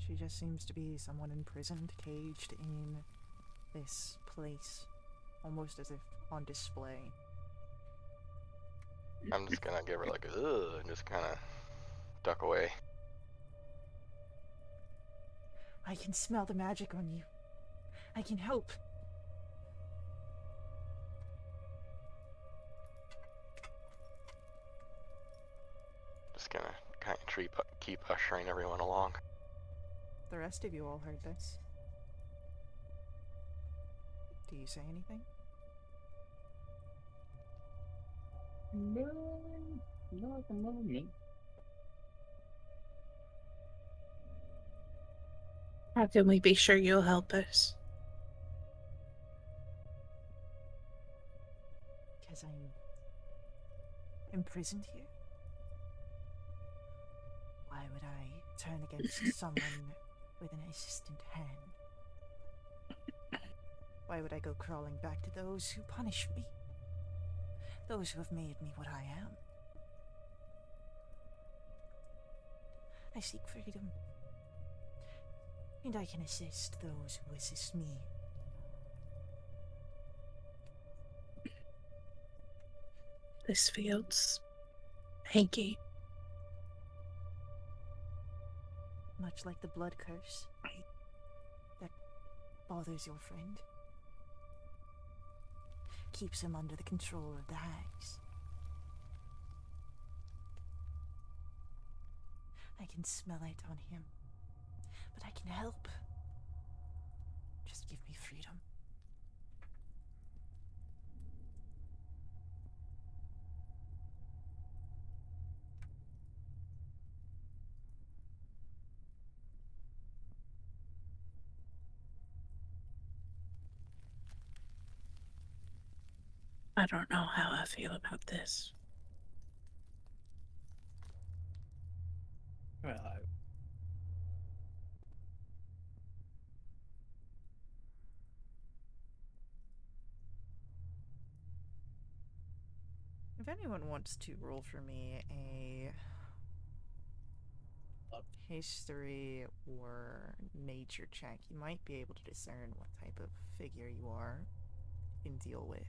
She just seems to be someone imprisoned, caged in this place, almost as if on display. I'm just gonna give her like a ugh and just kind of duck away. I can smell the magic on you. I can help. Just gonna kind of keep ushering everyone along. The rest of you all heard this. Do you say anything? No, not at the moment. How can we be sure you'll help us? Because I'm imprisoned here? Why would I turn against someone with an assistant hand? Why would I go crawling back to those who punish me? Those who have made me what I am? I seek freedom. And I can assist those who assist me. This feels hanky. Much like the blood curse that bothers your friend. Keeps him under the control of the hags. I can smell it on him, but I can help. Just give me freedom. I don't know how I feel about this. Well, If anyone wants to roll for me a history or nature check, you might be able to discern what type of figure you are and deal with.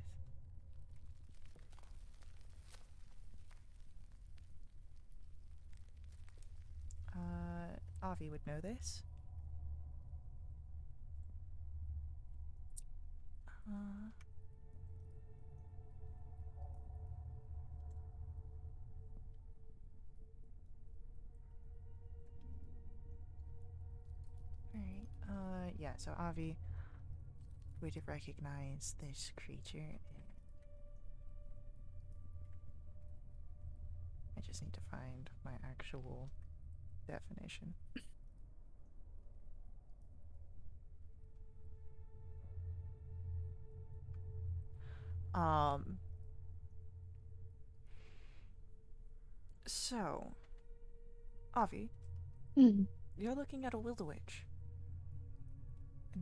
Avi would know this. Alright, yeah, so Avi would recognize this creature. I just need to find my actual definition. So, Avi, you're looking at a Wildewitch.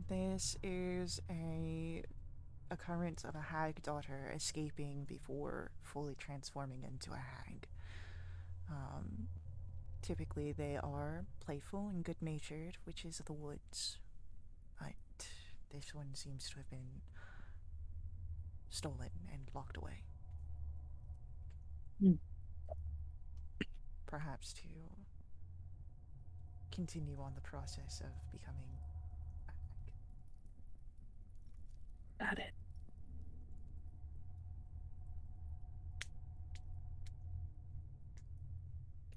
This is a occurrence of a hag daughter escaping before fully transforming into a hag. Typically they are playful and good-natured, witches of the woods, but this one seems to have been stolen and locked away. Perhaps to continue on the process of becoming a hag. Got it.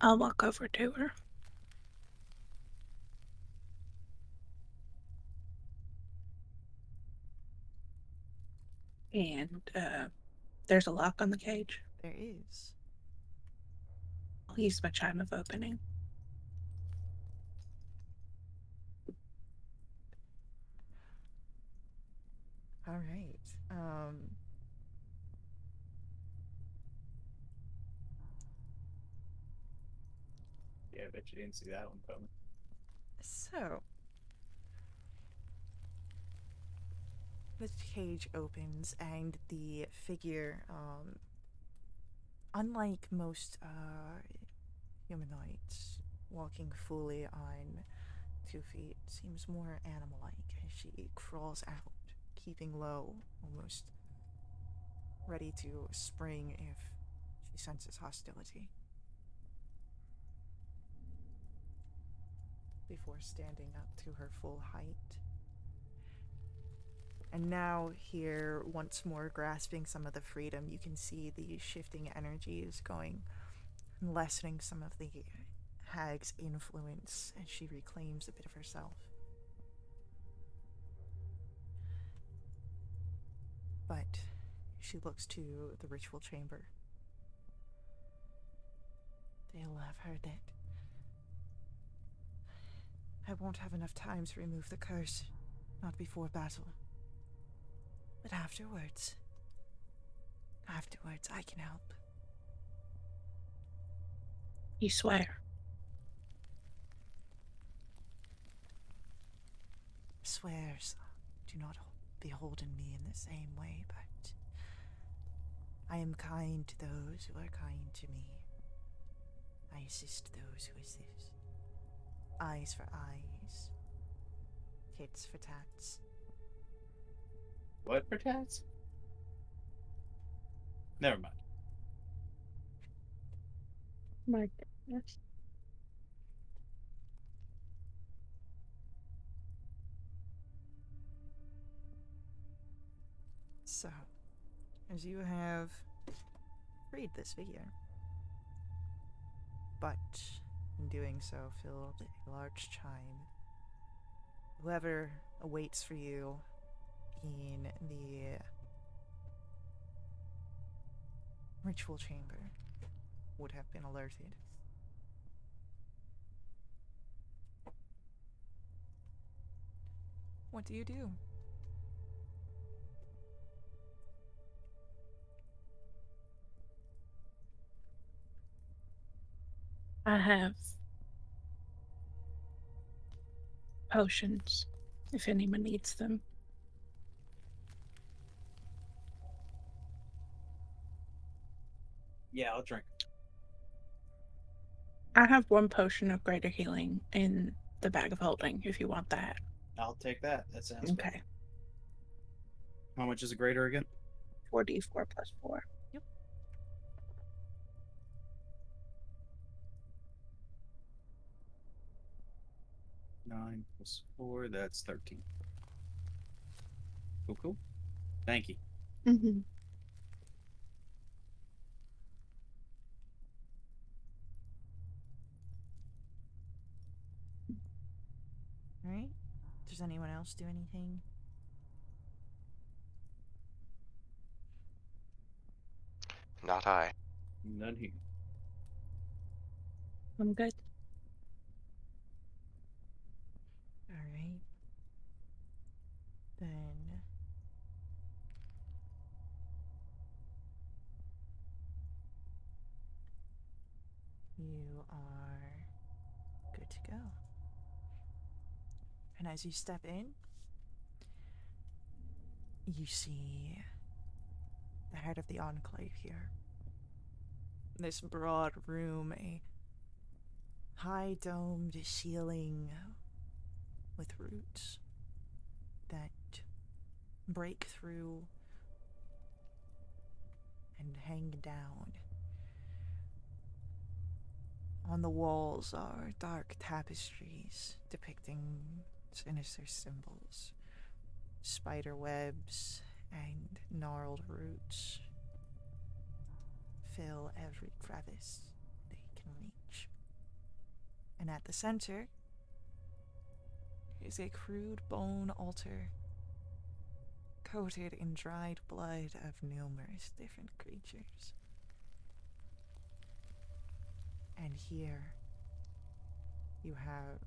I'll walk over to her. And there's a lock on the cage. There is. I'll use my chime of opening. Alright. yeah, I bet you didn't see that one coming. So, the cage opens and the figure, unlike most humanoids walking fully on 2 feet, seems more animal-like as she crawls out, keeping low, almost ready to spring if she senses hostility, before standing up to her full height. And now, here, once more grasping some of the freedom, you can see the shifting energies going, lessening some of the hag's influence as she reclaims a bit of herself. But she looks to the ritual chamber. They'll have heard that. I won't have enough time to remove the curse, not before battle. But afterwards I can help. You swear? Swears do not beholden me in the same way, but I am kind to those who are kind to me. I assist those who assist. Eyes for eyes. Tits for tats. What for tats? Never mind. My goodness. So, as you have freed this figure, but in doing so filled a large chime, whoever awaits for you in the ritual chamber would have been alerted. What do you do? I have potions if anyone needs them. Yeah, I'll drink. I have one potion of greater healing in the bag of holding if you want that. I'll take that. That sounds good. Okay. How much is a greater again? 4d4 plus 4. Yep. Nine plus 4, that's 13. Cool, cool. Thank you. Mm-hmm. Alright. Does anyone else do anything? Not I. None here. I'm good. Alright. Then you are good to go. And as you step in, you see the heart of the enclave here. This broad room, a high domed ceiling with roots that break through and hang down. On the walls are dark tapestries depicting sinister symbols, spider webs, and gnarled roots fill every crevice they can reach. And at the center is a crude bone altar coated in dried blood of numerous different creatures. And here you have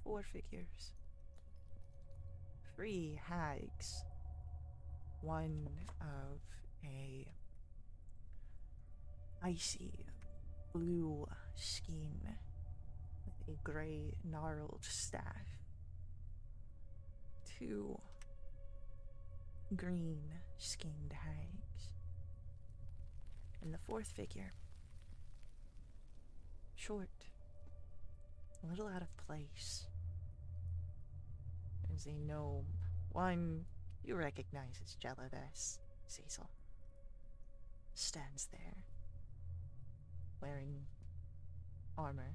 4 figures. 3 hags. One of a icy blue skin with a gray gnarled staff. 2 green skinned hags. And the fourth figure, short, a little out of place, is a gnome. One you recognize as Jelliverse. Cecil stands there, wearing armor,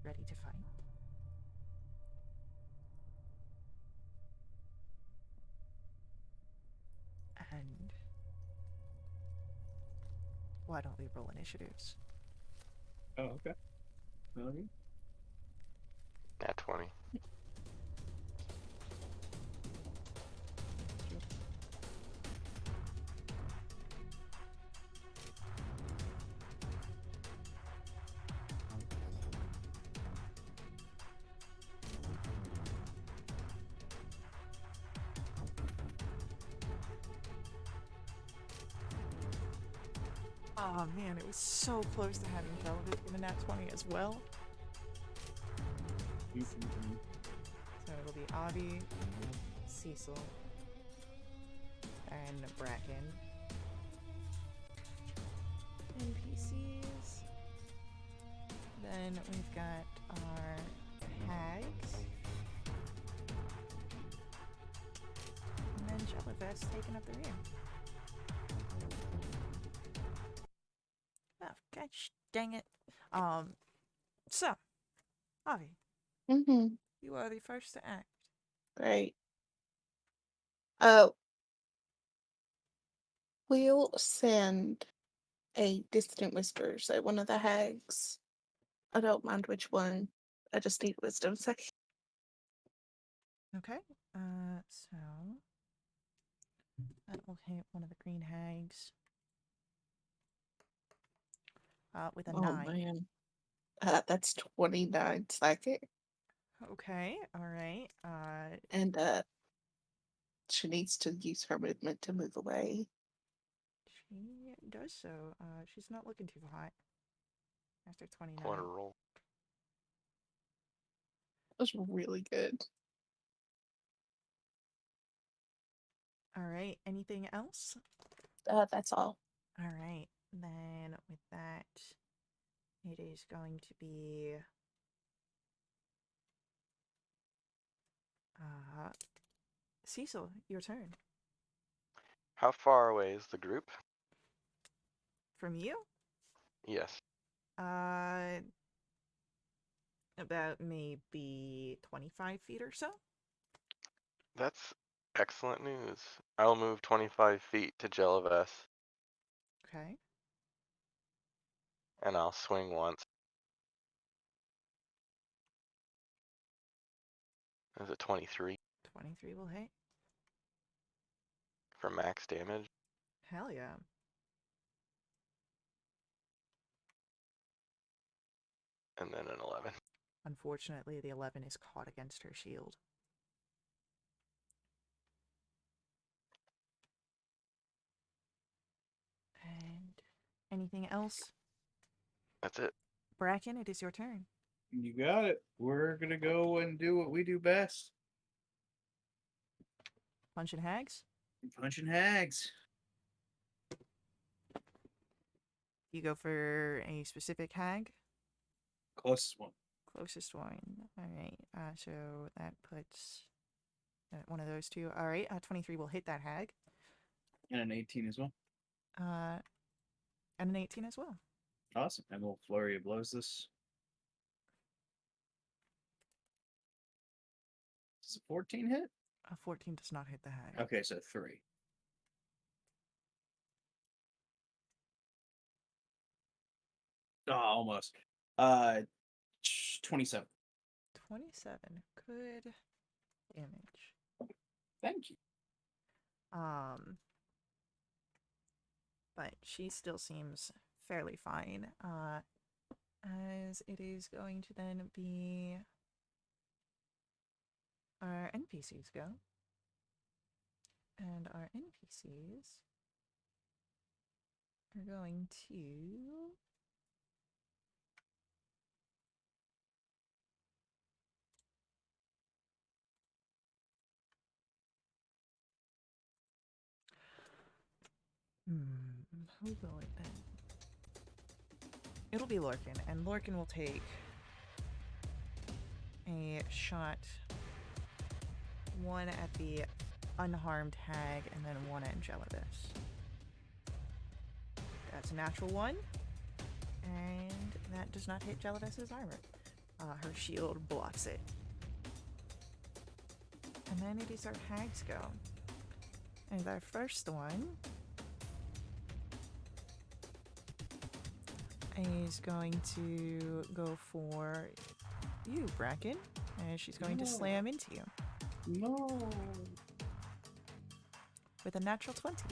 ready to fight. And why don't we roll initiatives? Oh, okay. Okay. Nat 20. Oh man, it was so close to having Jelliverse in a nat 20 as well. So it'll be Avi, Cecil, and Bracken. NPCs. Then we've got our hags. And then Jelliverse taking up the rear. Oh, gosh dang it. So, Avi, Mm-hmm. you are the first to act. Great. We'll send a distant whisper. So one of the hags. I don't mind which one. I just need wisdom second. Okay, so that will hit one of the green hags. With a Oh 9. man. That's 29 psychic. Okay, alright. And she needs to use her movement to move away. She does so. She's not looking too hot. After 29. What a roll. That was really good. Alright, anything else? That's all. Alright, then with that, it is going to be... Cecil, your turn. How far away is the group? From you? Yes. About maybe 25 feet or so? That's excellent news. I'll move 25 feet to Jelliverse, Okay. and I'll swing once. Is it 23 23 will hit. for max damage? Hell yeah. And then an 11. Unfortunately, the 11 is caught against her shield. And anything else? That's it. Bracken, it is your turn. You got it. We're gonna go and do what we do best. Punching hags? Punching hags. You go for a specific hag? Closest one. Closest one. Alright, so that puts one of those two. Alright, 23 will hit that hag. And an 18 as well. And an 18 as well. Awesome. And we'll flurry of blows this. Does a 14 hit? 14 does not hit the hag. Okay, so 3. Oh, almost. 27. 27. Good damage. Thank you. But she still seems fairly fine. As it is going to then be our NPCs go. And our NPCs are going to... Who'll go it then? It'll be Lorcan, and Lorcan will take a shot. One at the unharmed hag, and then one at Jelibus. That's a natural one, and that does not hit Jelibus's armor. Her shield blocks it. And then it is our hag's go. And our first one is going to go for you, Bracken, and she's going to slam into you No. with a natural 20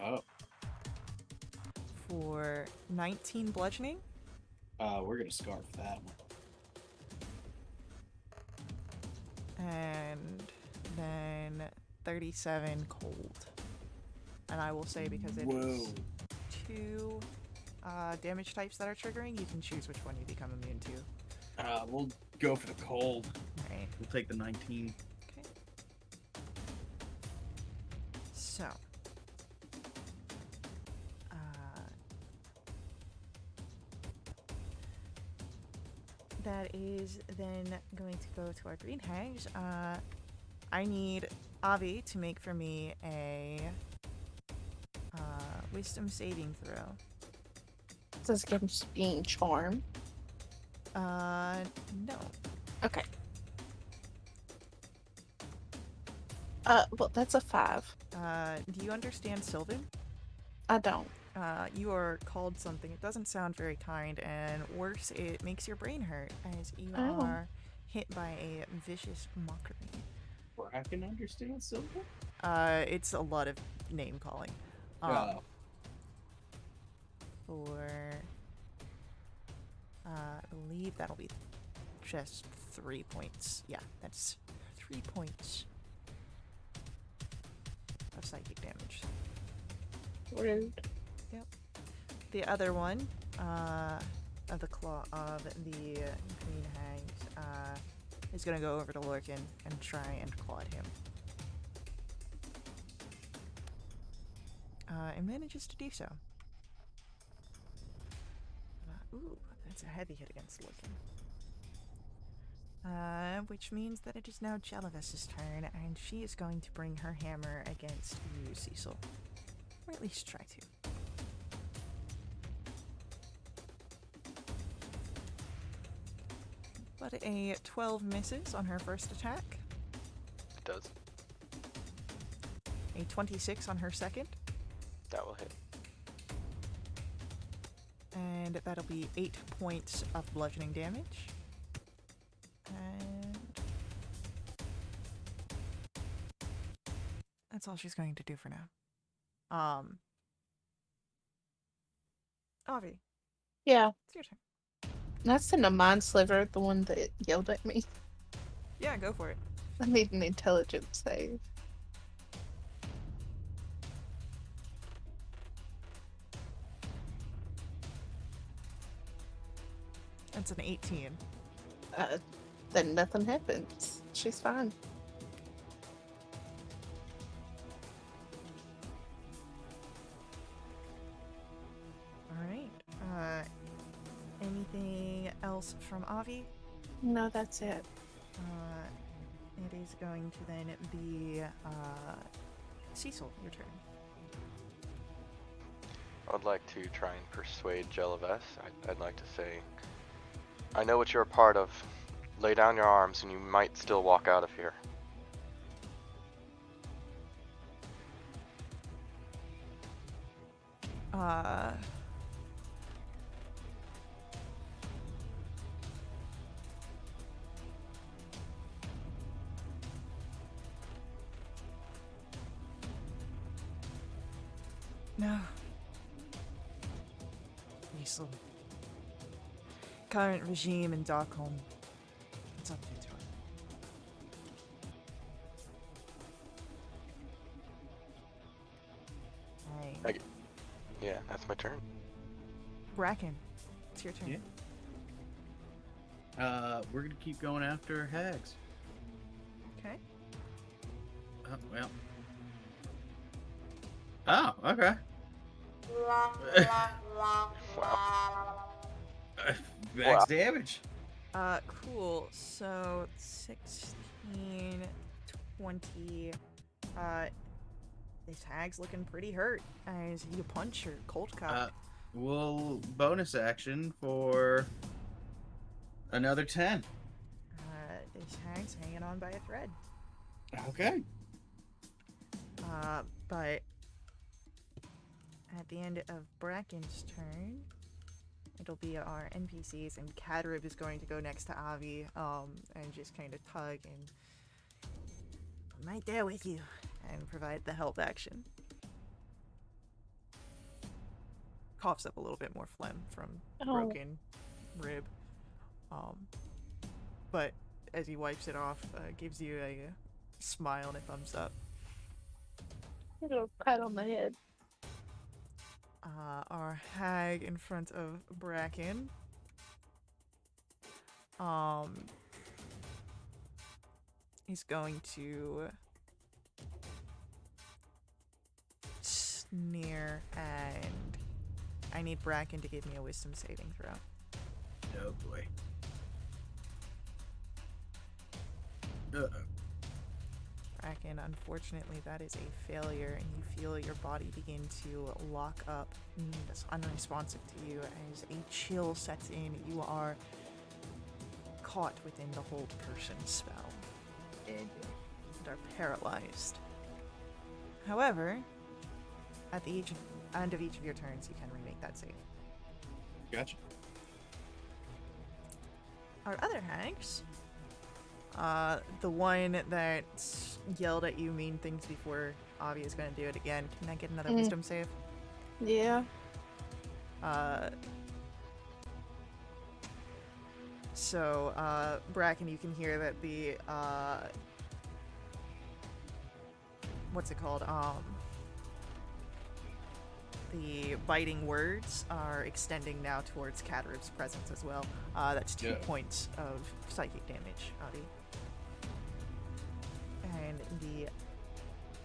Oh. for 19 bludgeoning. We're gonna scarf that one. And then 37 cold. And I will say, because it is two damage types that are triggering, you can choose which one you become immune to. We'll go for the cold. Right. We'll take the 19. Okay. So. That is then going to go to our green hags. I need Avi to make for me a wisdom saving throw. Does it against being charmed? No. Okay. Well, that's a 5. Do you understand Sylvan? I don't. You are called something. It doesn't sound very kind, and worse, it makes your brain hurt as you are hit by a vicious mockery. Where I can understand Silver? It's a lot of name calling. For I believe that'll be just 3 points. Yeah, that's 3 points of psychic damage. Rude. Yep. The other one, of the claw of the green hags, is gonna go over to Lorcan and try and claw at him. And manages to do so. Ooh, that's a heavy hit against Lorcan. Which means that it is now Jelibus's turn, and she is going to bring her hammer against you, Cecil. Or at least try to. But a 12 misses on her first attack. It does. A 26 on her second. That will hit. And that'll be 8 points of bludgeoning damage. And that's all she's going to do for now. Avi, Yeah, it's your turn. that's in a mind sliver, the one that yelled at me. Yeah, go for it. I need an intelligence save. That's an 18. Then nothing happens. She's fine. Alright. Anything else from Avi? No, that's it. It is going to then be Cecil, your turn. I would like to try and persuade Jelibus. I'd like to say, I know what you're a part of. Lay down your arms and you might still walk out of here. No. Cecil. Current regime in Darkholm. It's up to her. Hey. Yeah, that's my turn. Bracken, it's your turn. Yeah. We're gonna keep going after hags. Okay. Well. Oh, okay. Wow. Max Wow. damage. Cool. So 16, 20. Uh, this hag's looking pretty hurt as you punch her cold Uh, cocked. we'll bonus action for another 10. This hag's hanging on by a thread. Okay. But at the end of Bracken's turn, it'll be our NPCs, and Kadrib is going to go next to Avi, and just kind of tug and I'm right there with you, and provide the help action. Coughs up a little bit more phlegm from broken rib, but as he wipes it off, gives you a smile and a thumbs up. A little pat on the head. Our hag in front of Bracken. He's going to sneer, and I need Bracken to give me a wisdom saving throw. Oh boy. Bracken, unfortunately, that is a failure, and you feel your body begin to lock up. That's unresponsive to you as a chill sets in. You are caught within the hold person spell and are paralyzed. However, at the end of each of your turns, you can remake that save. Gotcha. Our other hags, the one that yelled at you mean things before Avi is going to do it again. Can I get another wisdom save? Yeah. So, Bracken, you can hear that the, what's it called? The biting words are extending now towards Kadrib's presence as well. That's 2 points of psychic damage, Avi. And the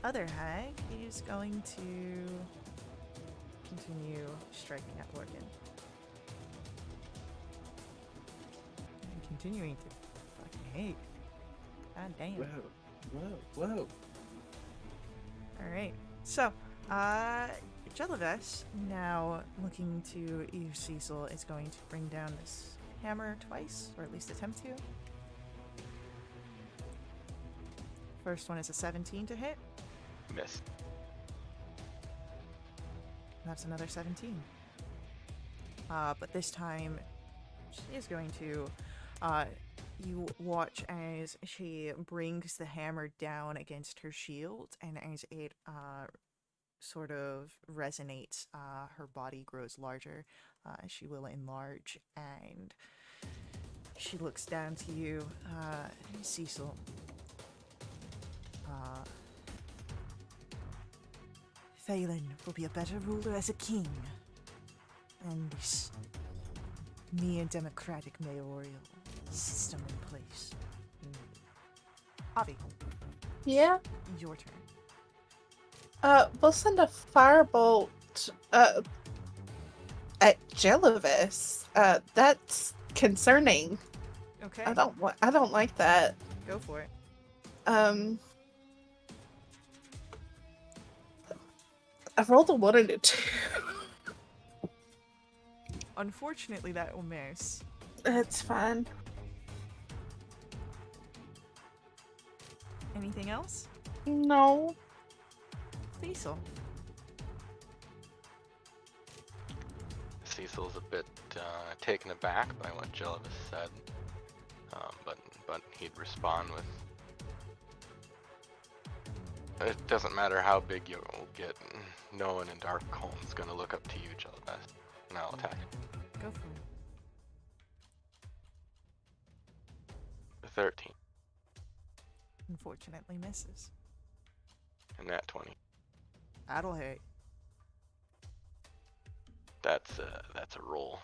other hag is going to continue striking at Lorcan. And continuing to fucking hate. God damn. Whoa. Alright. So, Jelaves, now looking to you, Cecil, is going to bring down this hammer twice, or at least attempt to. First one is a 17 to hit. Miss. That's another 17. But this time, she is going to, you watch as she brings the hammer down against her shield, and as it, sort of resonates, her body grows larger. She will enlarge, and she looks down to you, Cecil. Thalen will be a better ruler as a king, and this mere democratic mayoral system in place. Avi, Yeah. your turn. We'll send a firebolt at Jelavis. That's concerning. Okay, I don't like that. go for it. I rolled a 1 and a 2. Unfortunately, that will miss. That's fine. Anything else? No. Cecil. Cecil's a bit taken aback by what Jelavis said, but he'd respond with, "It doesn't matter how big you get, no one in Darkholm's gonna look up to you, Jelavis." And I'll attack. Go for it. 13. Unfortunately misses. And that 20. That'll hit. That's a roll.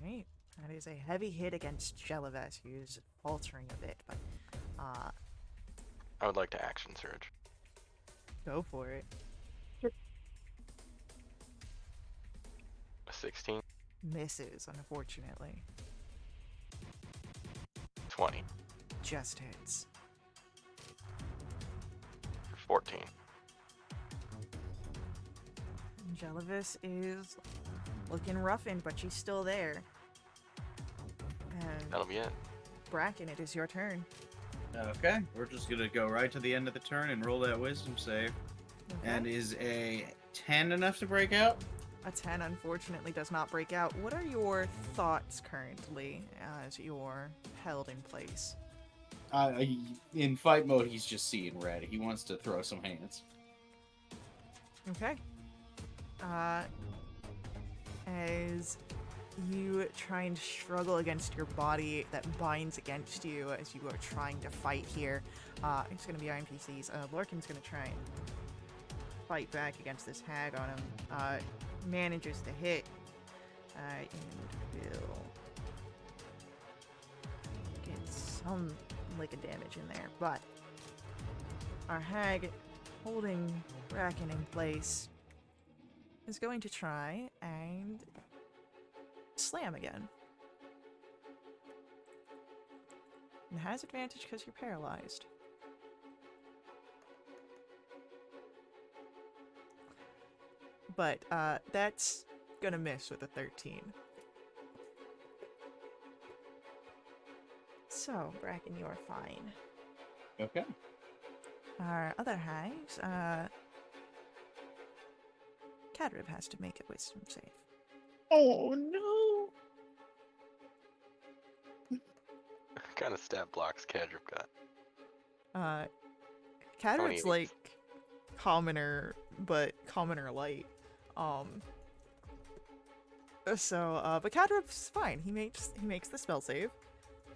Right. That is a heavy hit against Jelaves, who's faltering a bit, but I would like to action surge. go for it. A 16, Misses, unfortunately. 20, Just hits. 14. Jelavis is looking roughened, but she's still there. And That'll be it. Bracken, it is your turn. Okay, we're just gonna go right to the end of the turn and roll that wisdom save. Okay. And is a 10 enough to break out? A 10 unfortunately does not break out. What are your thoughts currently as you're held in place? In fight mode, he's just seeing red. He wants to throw some hands. Okay. As you try and struggle against your body that binds against you as you are trying to fight here, it's going to be our NPCs. Lorcan's going to try and fight back against this hag on him. Manages to hit, and will get some lick of damage in there, but our hag, holding Bracken in place, is going to try and slam again. And has advantage because you're paralyzed. But that's gonna miss with a 13. So, Bracken, you are fine. Okay. Our other hags, Cadrib has to make a wisdom save. Oh no! What kind of stat blocks Cadrip got? Cadrib's eights? like commoner, but commoner light. But Cadrib's fine. He makes the spell save.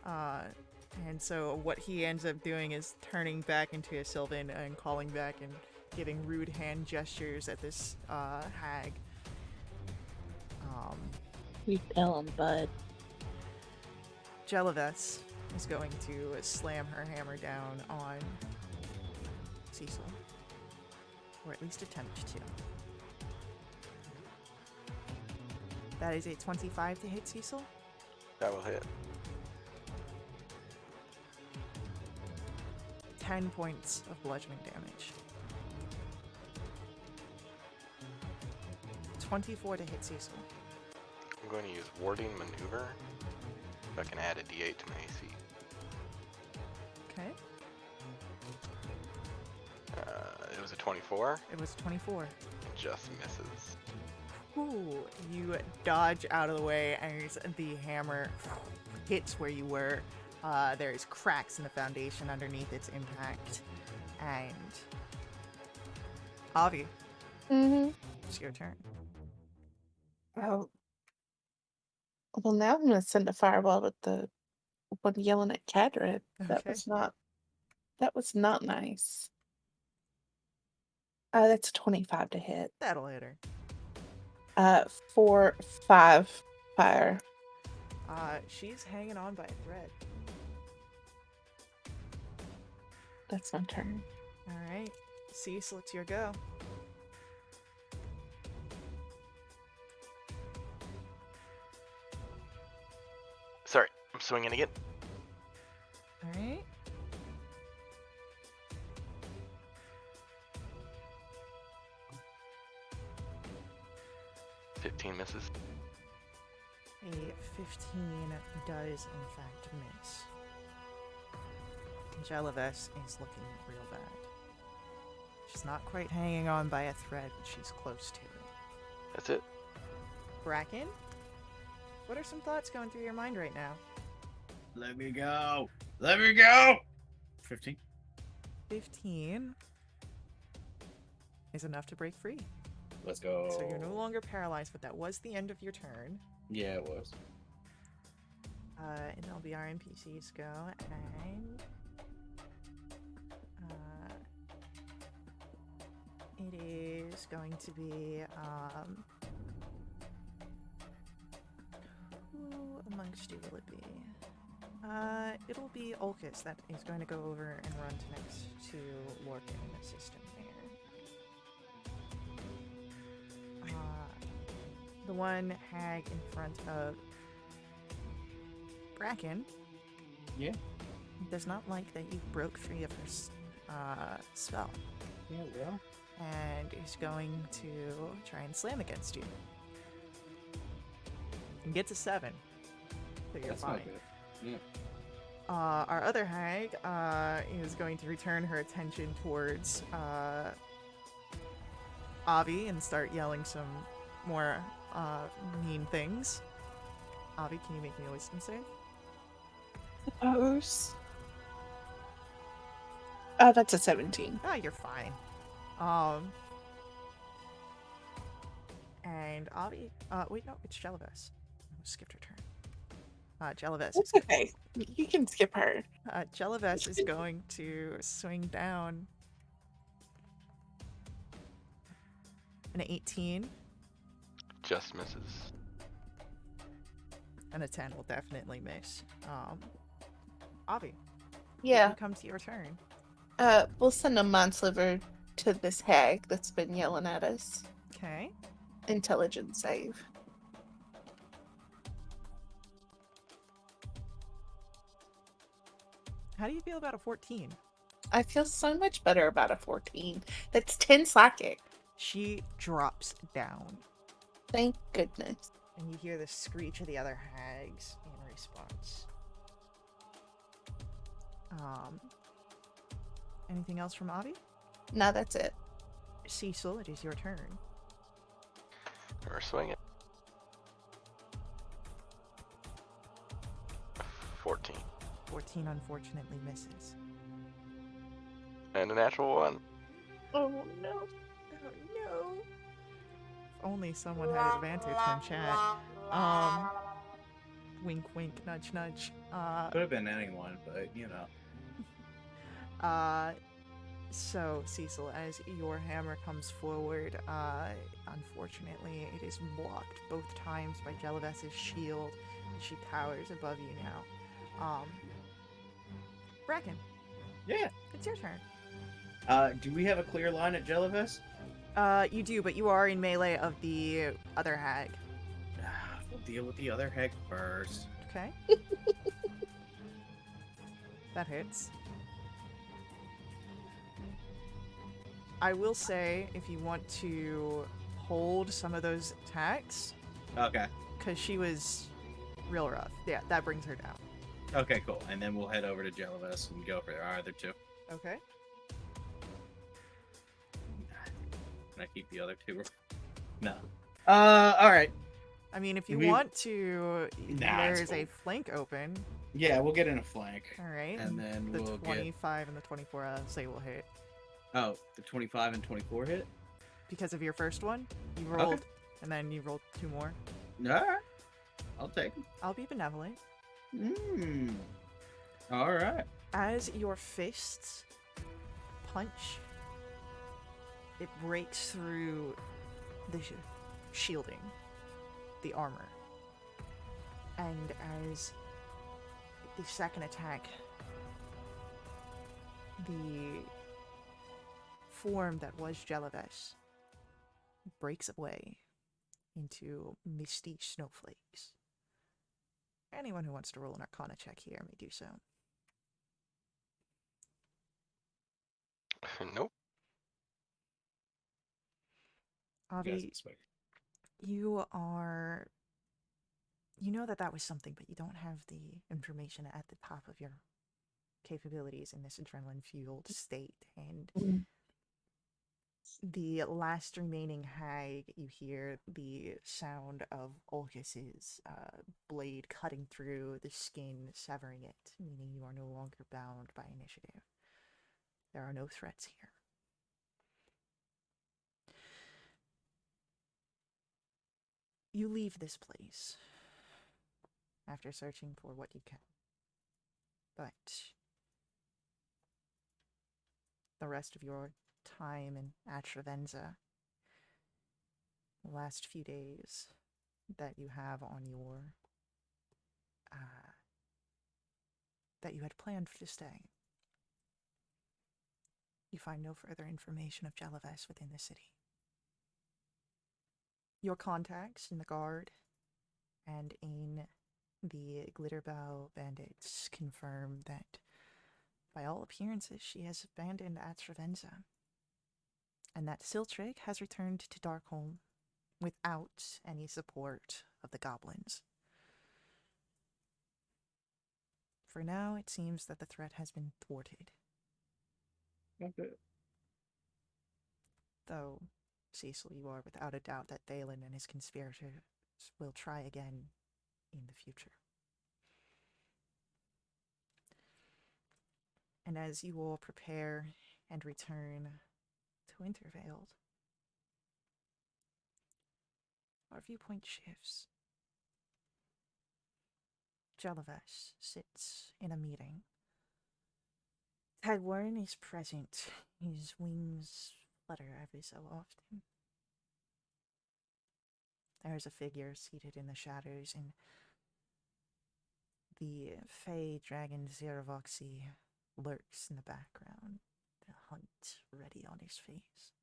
And so what he ends up doing is turning back into a Sylvan and calling back and giving rude hand gestures at this hag. You tell him, bud. Jelaves is going to slam her hammer down on Cecil. Or at least attempt to. That is a 25 to hit Cecil. That will hit. 10 points of bludgeoning damage. 24 to hit Cecil. I'm going to use warding maneuver. If I can add a d8 to my AC. Okay. It was a 24. It was 24. It just misses. Ooh, you dodge out of the way as the hammer hits where you were. There's cracks in the foundation underneath its impact. And Avi, Mm-hmm. it's your turn. Oh. Well, now I'm gonna send a fireball with the one yelling at Cadred. That Okay. was not nice. That's a 25 to hit. That'll hit her. 4, 5 fire. She's hanging on by a thread. That's my turn. Alright. Cecil, it's your go. Sorry, I'm swinging again. Alright. — 15 misses. A 15 does in fact miss. Jelaves is looking real bad. She's not quite hanging on by a thread, but she's close to it. That's it. Bracken? What are some thoughts going through your mind right now? Let me go. Let me go. 15. 15 is enough to break free. Let's go. So you're no longer paralyzed, but that was the end of your turn. Yeah, it was. And that'll be our NPCs go, and it is going to be who am amongst you will it be? It'll be Ulcus that is going to go over and run to next to Lorcan and assist him there. The one hag in front of Bracken Yeah. does not like that you broke free of her spell Yeah, well. and is going to try and slam against you. And gets a 7. So you're That's fine. not good. Yeah. Our other hag is going to return her attention towards Avi and start yelling some more mean things. Avi, can you make me a wisdom save? Suppose. That's a 17. Ah, you're fine. And Avi, wait, no, it's Jelaves. I skipped her turn. Jelaves is It's okay. You can skip her. Jelaves is going to swing down an 18, Just misses. and a 10 will definitely miss. Avi, Yeah. it comes to your turn. We'll send a Monsliver to this hag that's been yelling at us. Okay. Intelligence save. How do you feel about a 14? I feel so much better about a 14. That's 10 slacking. She drops down, Thank goodness. and you hear the screech of the other hags in response. Anything else from Avi? No, that's it. Cecil, it is your turn. Or swing it. 14. 14 unfortunately misses. And a natural 1. Oh no. Oh no. If only someone had advantage from chat. Wink wink, nudge nudge. Could have been anyone, but you know. So Cecil, as your hammer comes forward, unfortunately it is blocked both times by Jelaves's shield, and she towers above you now. Bracken, Yeah. it's your turn. Do we have a clear line at Jelavis? You do, but you are in melee of the other hag. We'll deal with the other hag first. Okay. That hits. I will say, if you want to hold some of those attacks, Okay. because she was real rough. Yeah, that brings her down. Okay, cool. And then we'll head over to Jelavis and go for our other two. Okay. Can I keep the other two? No. Alright. I mean, if you We- want to, Nah, it's there's a cool. flank open. Yeah, we'll get in a flank. All right. And then the we'll get... 25 and the 24, I'll say will hit. Oh, the 25 and 24 hit? Because of your first one, you rolled, and then you rolled 2 more. Alright. I'll take them. I'll be benevolent. Alright. As your fists punch, it breaks through the shielding, the armor. And as the second attack, the form that was Jelaves breaks away into misty snowflakes. Anyone who wants to roll an Arcana check here may do so. Nope. Avi, you are... You know that was something, but you don't have the information at the top of your capabilities in this adrenaline-fueled state, and the last remaining hag, you hear the sound of Ulcus's blade cutting through the skin, severing it, meaning you are no longer bound by initiative. There are no threats here. You leave this place after searching for what you can. But the rest of your time in Atravenza, the last few days that you have on your that you had planned to stay. You find no further information of Jalaves within the city. Your contacts in the Guard and in the Glitterbow Bandits confirm that, by all appearances, she has abandoned Atravenza, and that Siltric has returned to Darkholm without any support of the goblins. For now, it seems that the threat has been thwarted. Okay. Though, Cecil, you are without a doubt that Thalen and his conspirators will try again in the future. And as you all prepare and return to Wintervale, our viewpoint shifts. Jalaves sits in a meeting. Tagwarn is present. His wings flutter every so often. There is a figure seated in the shadows, and the fey dragon Zeravoxy lurks in the background, the hunt ready on his face.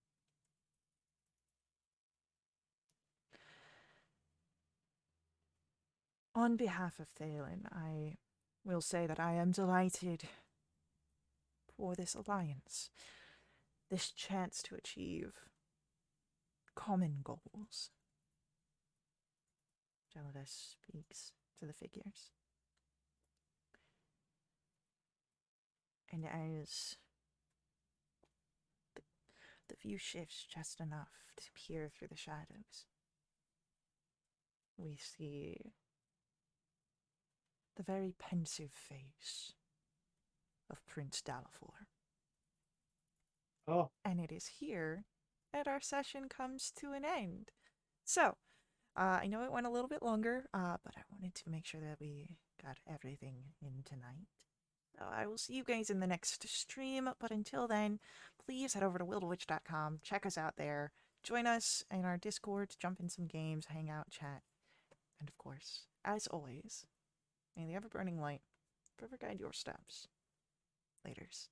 On behalf of Thalen, I will say that I am delighted for this alliance, this chance to achieve common goals. Jalaves speaks to the figures. And as the view shifts just enough to peer through the shadows, we see the very pensive face of Prince Dalafor. Oh, And it is here that our session comes to an end. So, I know it went a little bit longer, but I wanted to make sure that we got everything in tonight. So I will see you guys in the next stream, but until then, please head over to wildewitch.com, check us out there, join us in our Discord, jump in some games, hang out, chat, and of course, as always, may the ever-burning light forever guide your steps. Laters.